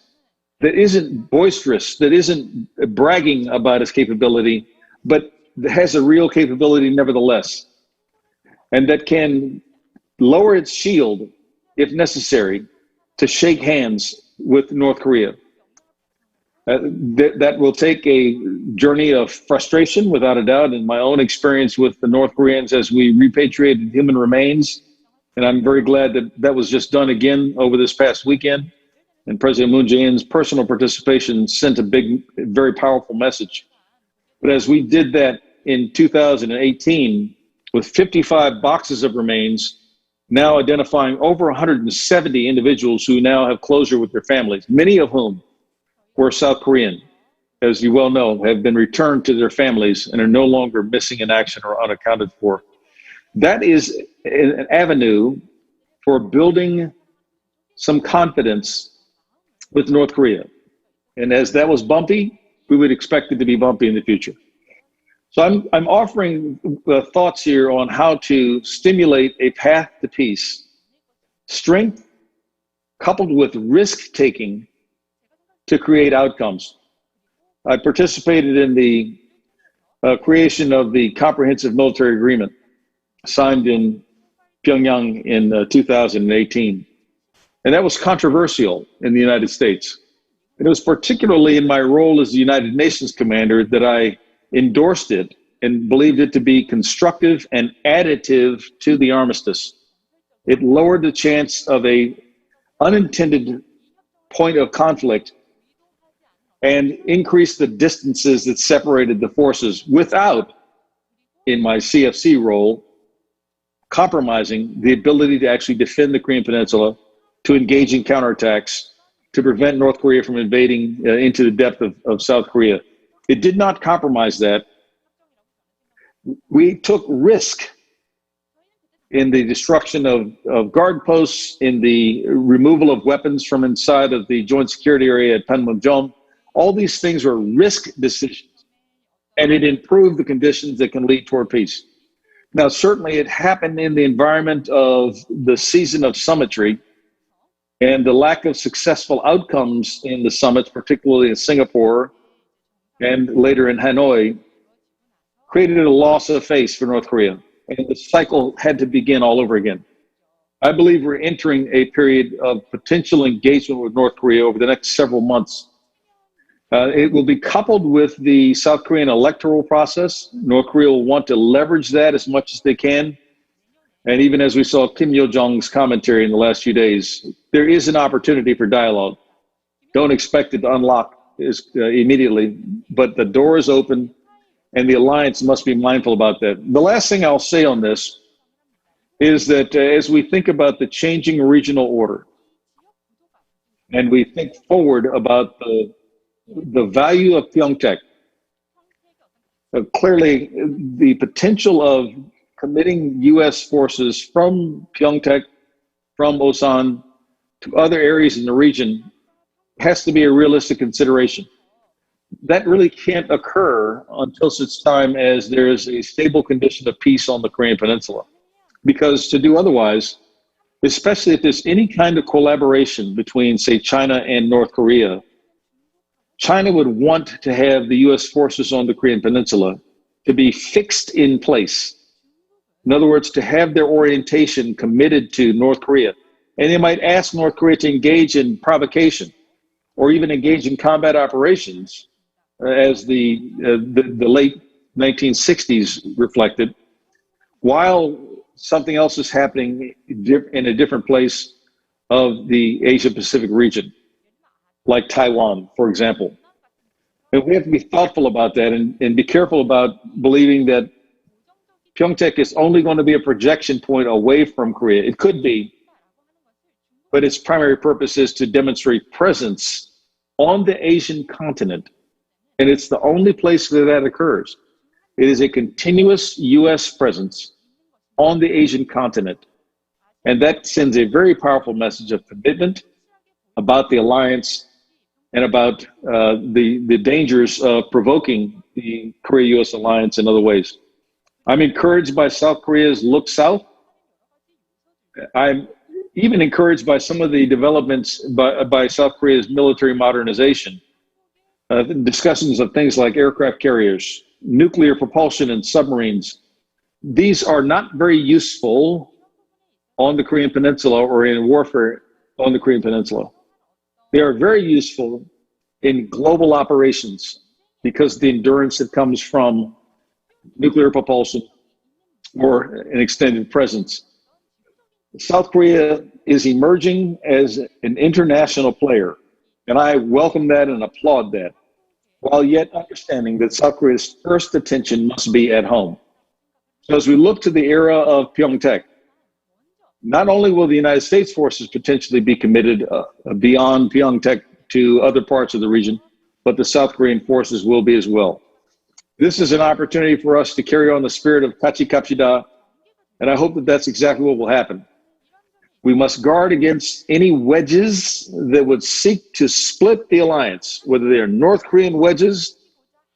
that isn't boisterous, that isn't bragging about its capability, but that has a real capability nevertheless, and that can lower its shield, if necessary, to shake hands with North Korea. That will take a journey of frustration, without a doubt, in my own experience with the North Koreans as we repatriated human remains. And I'm very glad that that was just done again over this past weekend. And President Moon Jae-in's personal participation sent a big, very powerful message. But as we did that in 2018, with 55 boxes of remains, now identifying over 170 individuals who now have closure with their families, many of whom were South Korean, as you well know, have been returned to their families and are no longer missing in action or unaccounted for. That is an avenue for building some confidence with North Korea. And as that was bumpy, we would expect it to be bumpy in the future. So I'm offering thoughts here on how to stimulate a path to peace, strength coupled with risk-taking to create outcomes. I participated in the creation of the Comprehensive Military Agreement signed in Pyongyang in 2018. And that was controversial in the United States. And it was particularly in my role as the United Nations commander that I endorsed it and believed it to be constructive and additive to the armistice. It lowered the chance of a unintended point of conflict and increased the distances that separated the forces without, in my CFC role, compromising the ability to actually defend the Korean Peninsula, to engage in counterattacks, to prevent North Korea from invading into the depth of South Korea. It did not compromise that. We took risk in the destruction of guard posts, in the removal of weapons from inside of the joint security area at Panmunjom. All these things were risk decisions, and it improved the conditions that can lead toward peace. Now, certainly it happened in the environment of the season of summitry, and the lack of successful outcomes in the summits, particularly in Singapore and later in Hanoi, created a loss of face for North Korea. And the cycle had to begin all over again. I believe we're entering a period of potential engagement with North Korea over the next several months. It will be coupled with the South Korean electoral process. North Korea will want to leverage that as much as they can. And even as we saw Kim Yo-jong's commentary in the last few days, there is an opportunity for dialogue. Don't expect it to unlock immediately, but the door is open and the alliance must be mindful about that. The last thing I'll say on this is that as we think about the changing regional order and we think forward about the value of Pyeongtaek, clearly the potential of committing U.S. forces from Pyeongtaek, from Osan, to other areas in the region has to be a realistic consideration. That really can't occur until such time as there is a stable condition of peace on the Korean Peninsula. Because to do otherwise, especially if there's any kind of collaboration between, say, China and North Korea, China would want to have the U.S. forces on the Korean Peninsula to be fixed in place. In other words, to have their orientation committed to North Korea. And they might ask North Korea to engage in provocation or even engage in combat operations, as the late 1960s reflected, while something else is happening in a different place of the Asia-Pacific region, like Taiwan, for example. And we have to be thoughtful about that and be careful about believing that Pyeongtaek is only going to be a projection point away from Korea. It could be, but its primary purpose is to demonstrate presence on the Asian continent. And it's the only place where that occurs. It is a continuous U.S. presence on the Asian continent. And that sends a very powerful message of commitment about the alliance and about the dangers of provoking the Korea-U.S. alliance in other ways. I'm encouraged by South Korea's look south. I'm even encouraged by some of the developments by South Korea's military modernization. Discussions of things like aircraft carriers, nuclear propulsion and submarines. These are not very useful on the Korean Peninsula or in warfare on the Korean Peninsula. They are very useful in global operations because the endurance that comes from nuclear propulsion or an extended presence. South Korea is emerging as an international player, and I welcome that and applaud that, while yet understanding that South Korea's first attention must be at home. So as we look to the era of Pyeongtaek, not only will the United States forces potentially be committed beyond Pyeongtaek to other parts of the region, but the South Korean forces will be as well. This is an opportunity for us to carry on the spirit of Kachi Kapshida, and I hope that that's exactly what will happen. We must guard against any wedges that would seek to split the alliance, whether they're North Korean wedges,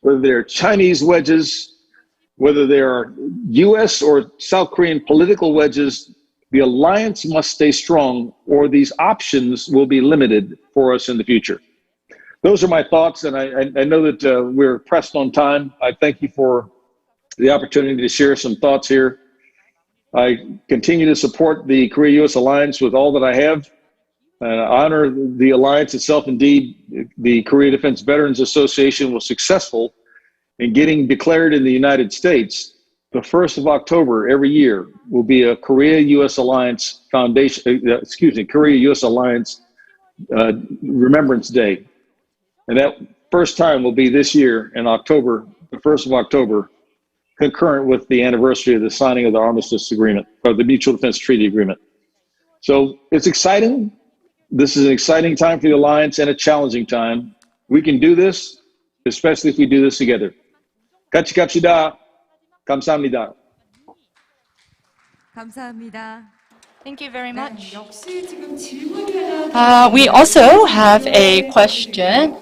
whether they're Chinese wedges, whether they are US or South Korean political wedges. The alliance must stay strong, or these options will be limited for us in the future. Those are my thoughts, and I know that we're pressed on time. I thank you for the opportunity to share some thoughts here. I continue to support the Korea-U.S. alliance with all that I have. I honor the alliance itself. Indeed, the Korea Defense Veterans Association was successful in getting declared in the United States. The 1st of October every year will be a Korea-U.S. Alliance Foundation, Korea-U.S. Alliance Remembrance Day. And that first time will be this year in October, the 1st of October, concurrent with the anniversary of the signing of the Armistice Agreement, or the Mutual Defense Treaty Agreement. So it's exciting. This is an exciting time for the Alliance and a challenging time. We can do this, especially if we do this together. 같이 갑시다. 감사합니다. 감사합니다. Thank you very much. 역시 지금 질문이 하나 We also have a question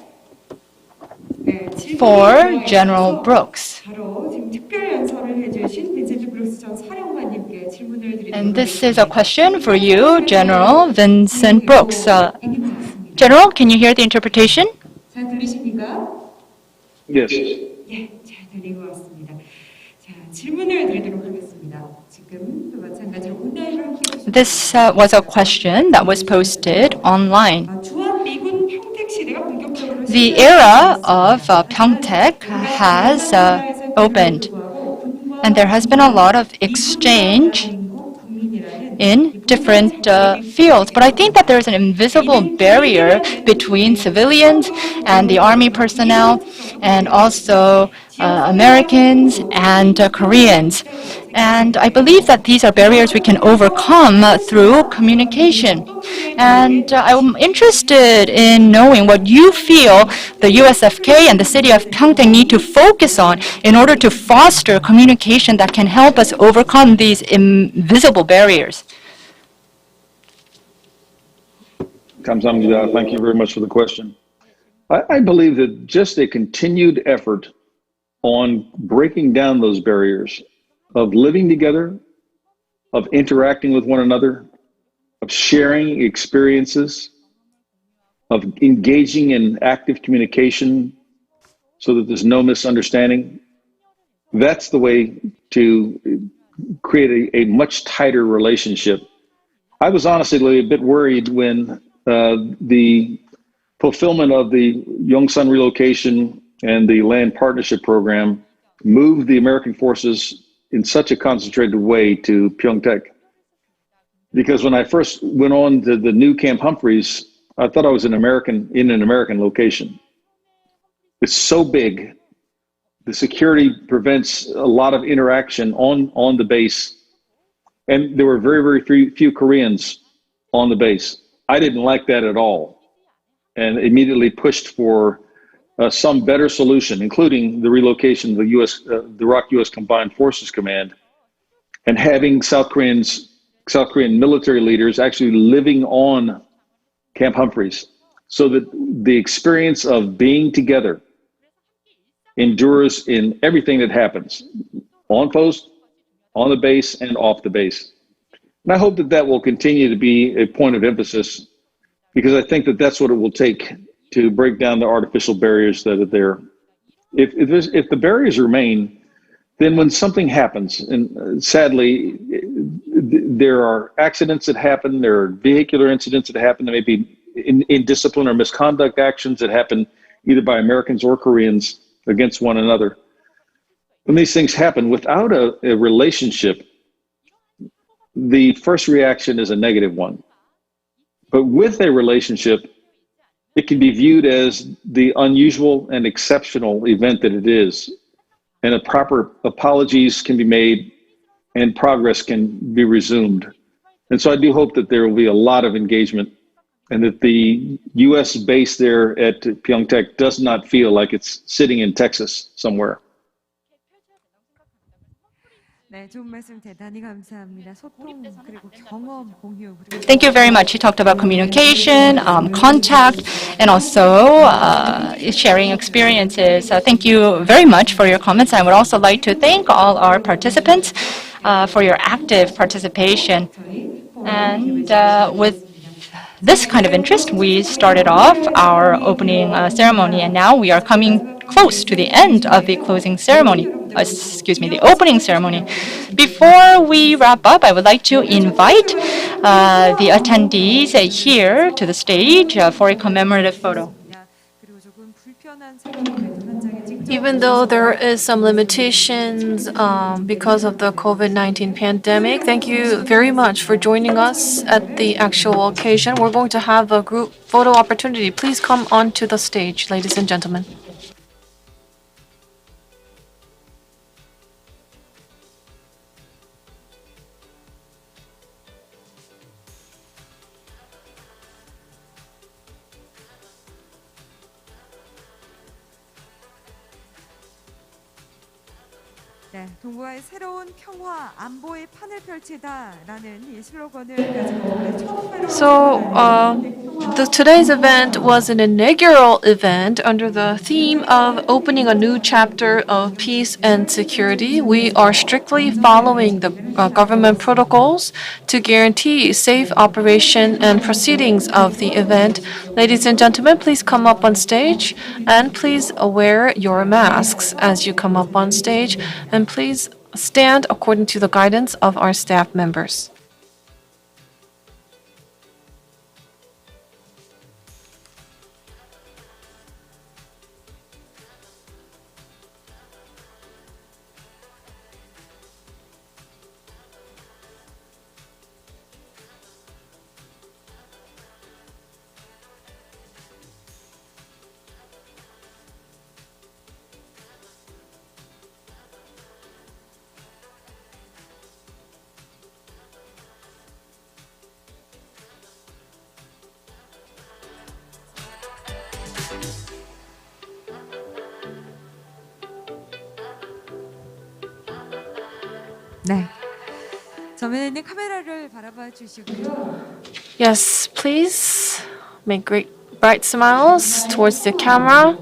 for General Brooks. 바로 지금 특별 연설을 해주신 빈센트 브룩스 전 사령관님께 질문을 드리도록 And this is a question for you, General Vincent Brooks. General, can you hear the interpretation? 잘 들리십니까? Yes. 예, 잘 들린 것 같습니다. 자, 질문을 드리도록 하겠습니다. 지금 또 마찬가지로 온라인으로 함께 해주신 This was a question that was posted online. 주한미군 평택시대가 본격적으로 The era of Pyeongtaek has opened, and there has been a lot of exchange in different fields. But I think that there's an invisible barrier between civilians and the army personnel, and also Americans and Koreans. And I believe that these are barriers we can overcome through communication. And I'm interested in knowing what you feel the USFK and the city of Pyeongtaek need to focus on in order to foster communication that can help us overcome these invisible barriers. 감사합니다. Thank you very much for the question. I believe that just a continued effort on breaking down those barriers of living together, of interacting with one another, of sharing experiences, of engaging in active communication so that there's no misunderstanding. That's the way to create a much tighter relationship. I was honestly a bit worried when the fulfillment of the Yongsan relocation and the land partnership program moved the American forces in such a concentrated way to Pyeongtaek. Because when I first went on to the new Camp Humphreys, I thought I was in an American location. It's so big. The security prevents a lot of interaction on the base. And there were very, very few Koreans on the base. I didn't like that at all, and immediately pushed for some better solution, including the relocation of the ROK-US Combined Forces Command, and having South Korean military leaders actually living on Camp Humphreys, so that the experience of being together endures in everything that happens, on post, on the base, and off the base. And I hope that that will continue to be a point of emphasis, because I think that that's what it will take to break down the artificial barriers that are there. If the barriers remain, then when something happens, and sadly, there are accidents that happen, there are vehicular incidents that happen, there may be indiscipline or misconduct actions that happen either by Americans or Koreans, against one another. When these things happen without a relationship, the first reaction is a negative one. But with a relationship, it can be viewed as the unusual and exceptional event that it is. And a proper apologies can be made and progress can be resumed. And so I do hope that there will be a lot of engagement and that the U.S. base there at Pyeongtaek does not feel like it's sitting in Texas somewhere. 네, 좋은 말씀 대단히 감사합니다. 소통 그리고 경험 공유 그리고 Thank you very much. He talked about communication, contact, and also sharing experiences. Thank you very much for your comments. I would also like to thank all our participants for your active participation. And with this kind of interest, we started off our opening ceremony, and now we are coming close to the end of the closing ceremony. The opening ceremony. Before we wrap up, I would like to invite the attendees here to the stage for a commemorative photo. 그리고 조금 불편한 상황임에도 현장에 직접 Even though there is some limitations because of the COVID-19 pandemic, thank you very much for joining us at the actual occasion. We're going to have a group photo opportunity. Please come onto the stage, ladies and gentlemen. 네, 동북아의 새로운 평화 안보의 판을 펼치다라는 이 슬로건을 가지고 올해 처음으로 So today's event was an inaugural event under the theme of opening a new chapter of peace and security. We are strictly following the government protocols to guarantee safe operation and proceedings of the event. Ladies and gentlemen, please come up on stage and please wear your masks as you come up on stage, and please stand according to the guidance of our staff members. 네. 전면에 있는 카메라를 바라봐 주시고요. Yes, please make great bright smiles towards the camera.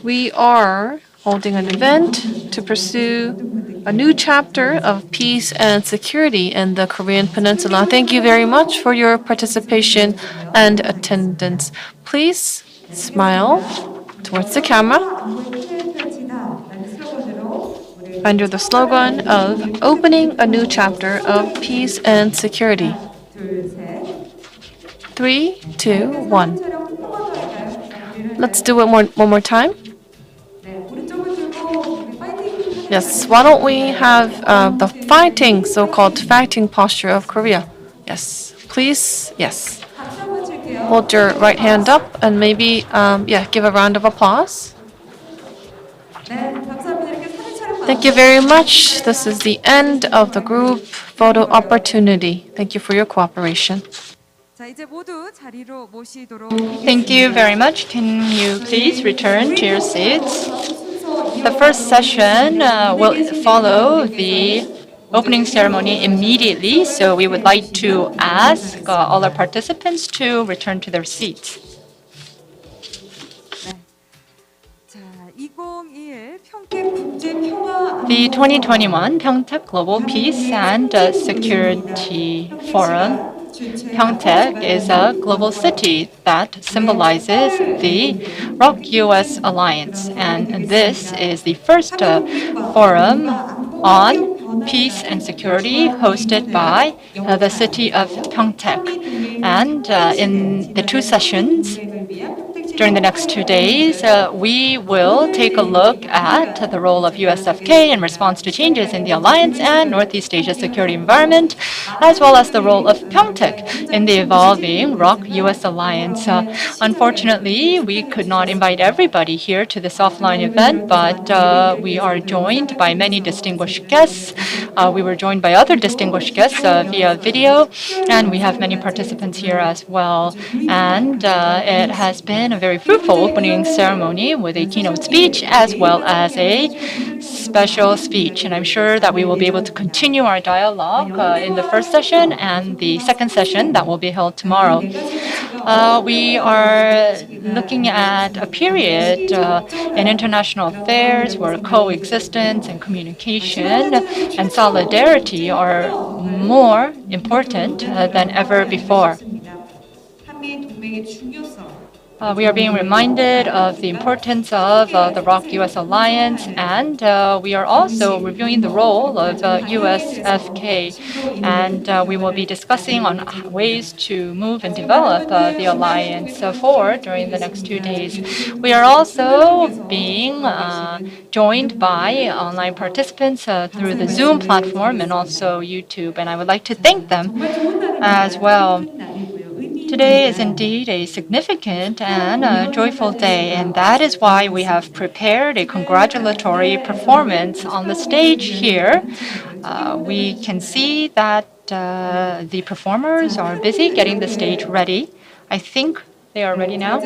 We are holding an event to pursue a new chapter of peace and security in the Korean Peninsula. Thank you very much for your participation and attendance. Please smile towards the camera under the slogan of opening a new chapter of peace and security. 3, 2, 1. Let's do it one more time. Yes, why don't we have the fighting, so-called fighting posture of Korea? Yes, please, yes. Hold your right hand up and maybe, give a round of applause. Thank you very much. This is the end of the group photo opportunity. Thank you for your cooperation. 자, 이제 모두 자리로 모시도록 Thank you very much. Can you please return to your seats? The first session will follow the opening ceremony immediately, so we would like to ask all our participants to return to their seats. 자, 2021 평택 국제 평화 The 2021 Pyeongtaek Global Peace and Security Forum. Pyeongtaek is a global city that symbolizes the ROK-US alliance, and this is the first forum on peace and security hosted by the city of Pyeongtaek. And in the two sessions, During the next 2 days, we will take a look at the role of USFK in response to changes in the alliance and Northeast Asia security environment, as well as the role of Pyeongtaek in the evolving ROK-US alliance. Unfortunately, we could not invite everybody here to this offline event, but we are joined by many distinguished guests. We were joined by other distinguished guests via video, and we have many participants here as well. And it has been a very fruitful opening ceremony with a keynote speech as well as a special speech. And I'm sure that we will be able to continue our dialogue in the first session and the second session that will be held tomorrow. We are looking at a period in international affairs where coexistence and communication and solidarity are more important than ever before. We are being reminded of the importance of the ROK-US alliance, and we are also reviewing the role of USFK, and we will be discussing on ways to move and develop the alliance forward during the next 2 days. We are also being joined by online participants through the Zoom platform and also YouTube, and I would like to thank them as well. Today is indeed a significant and joyful day, and that is why we have prepared a congratulatory performance on the stage here. We can see that the performers are busy getting the stage ready. I think they are ready now.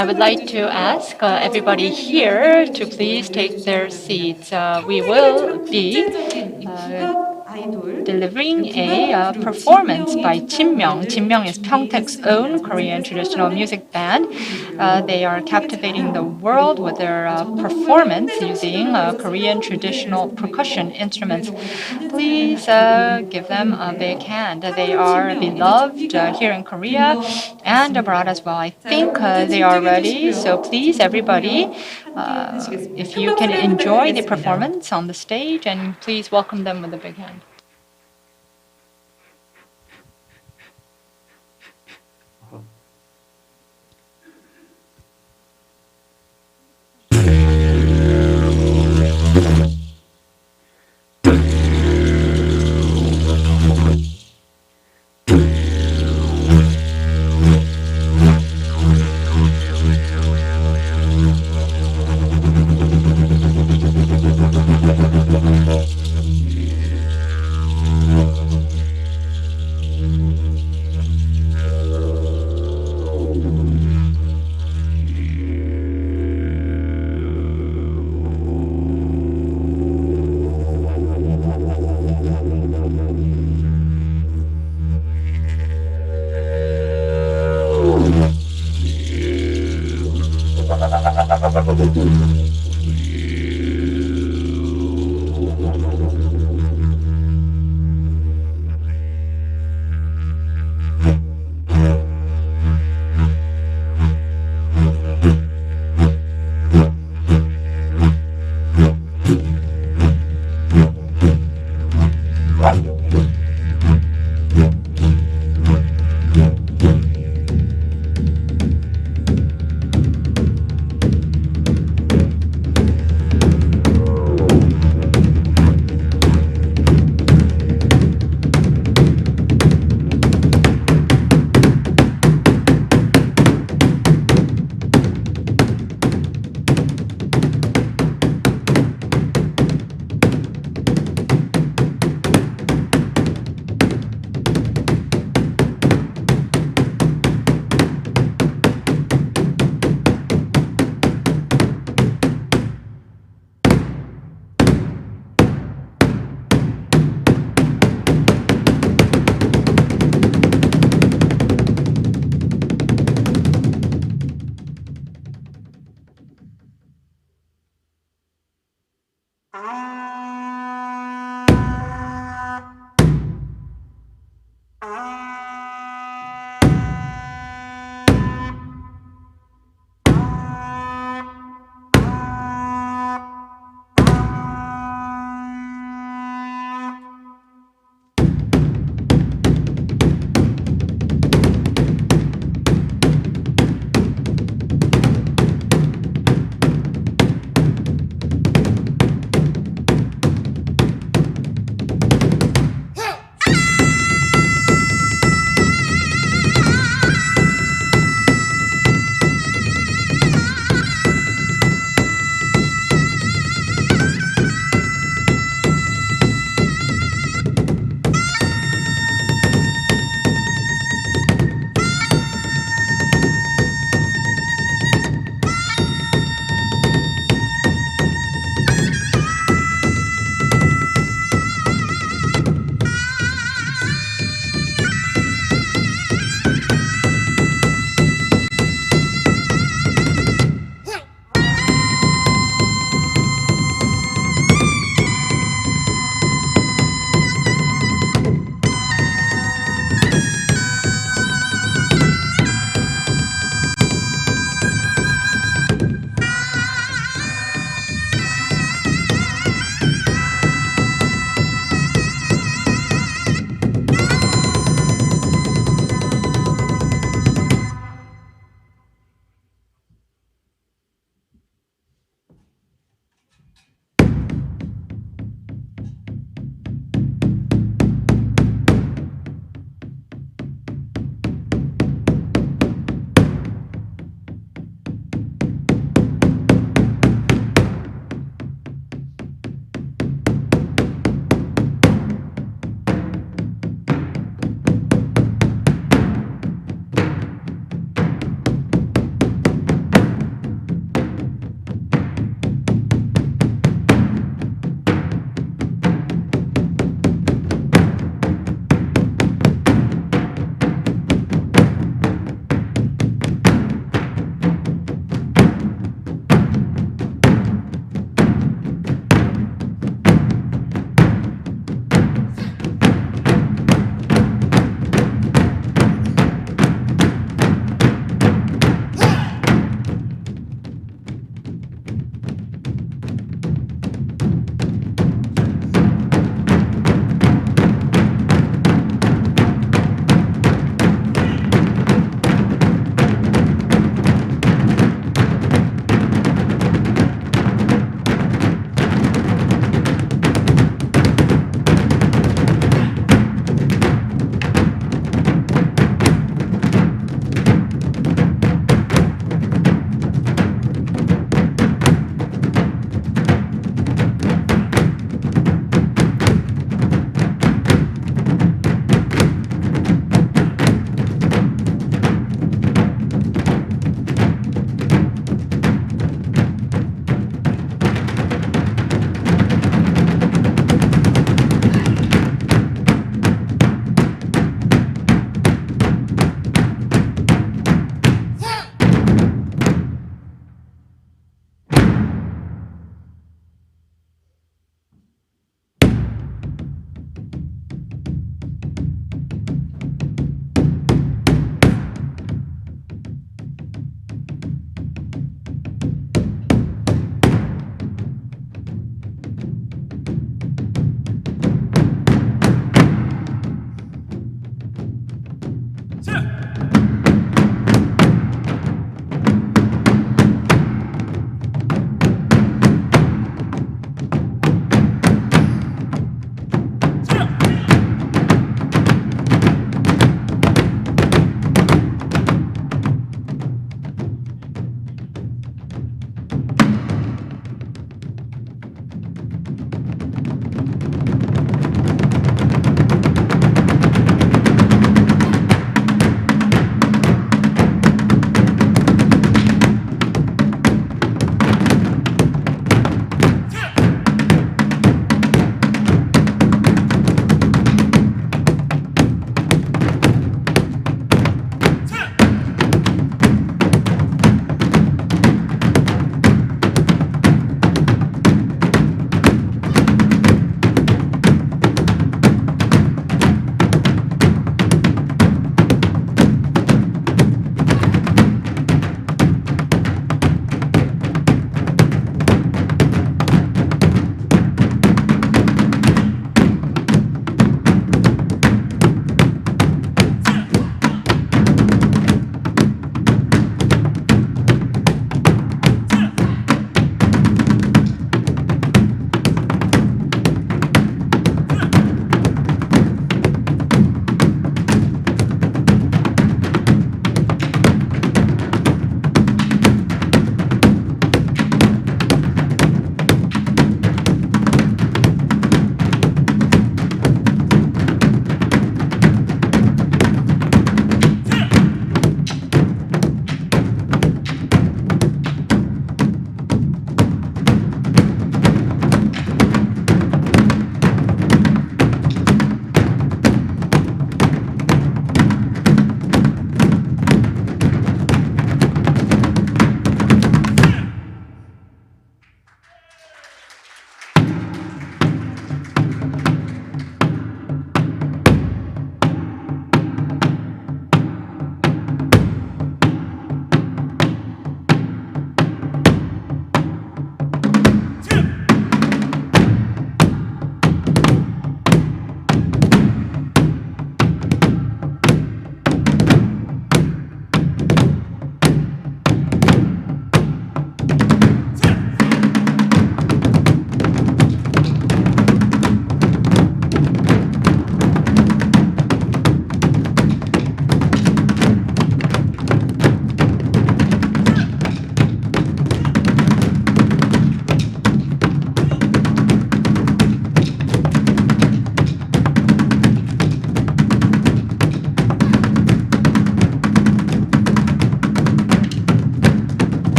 I would like to ask everybody here to please take their seats. We will be delivering a performance by Jinmyeong. Jinmyeong is Pyeongtaek's own Korean traditional music band. They are captivating the world with their performance using Korean traditional percussion instruments. Please give them a big hand. They are beloved here in Korea and abroad as well. I think they are ready, so please, everybody, if you can enjoy the performance on the stage, and please welcome them with a big hand.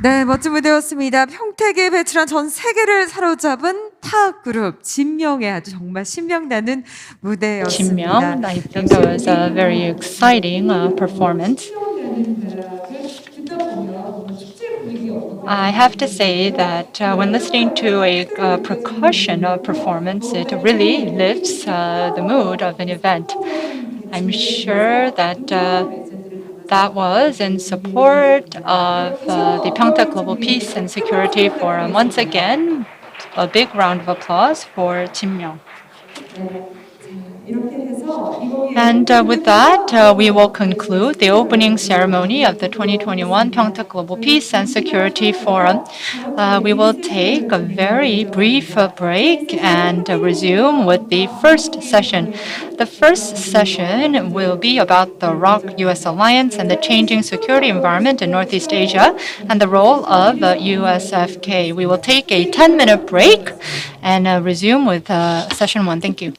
네, 멋진 무대였습니다. 평택에 배출한 전 세계를 사로잡은 타악 그룹 진명의 아주 정말 신명나는 무대였습니다. 진명, I think it was a very exciting performance. I have to say that when listening to a percussion performance, it really lifts the mood of an event. I'm sure that that was in support of the Pyeongtaek Global Peace and Security Forum. Once again, a big round of applause for 진명. And with that, we will conclude the opening ceremony of the 2021 Pyeongtaek Global Peace and Security Forum. We will take a very brief break and resume with the first session. The first session will be about the ROK-US alliance and the changing security environment in Northeast Asia and the role of USFK. We will take a 10-minute break and resume with session 1. Thank you.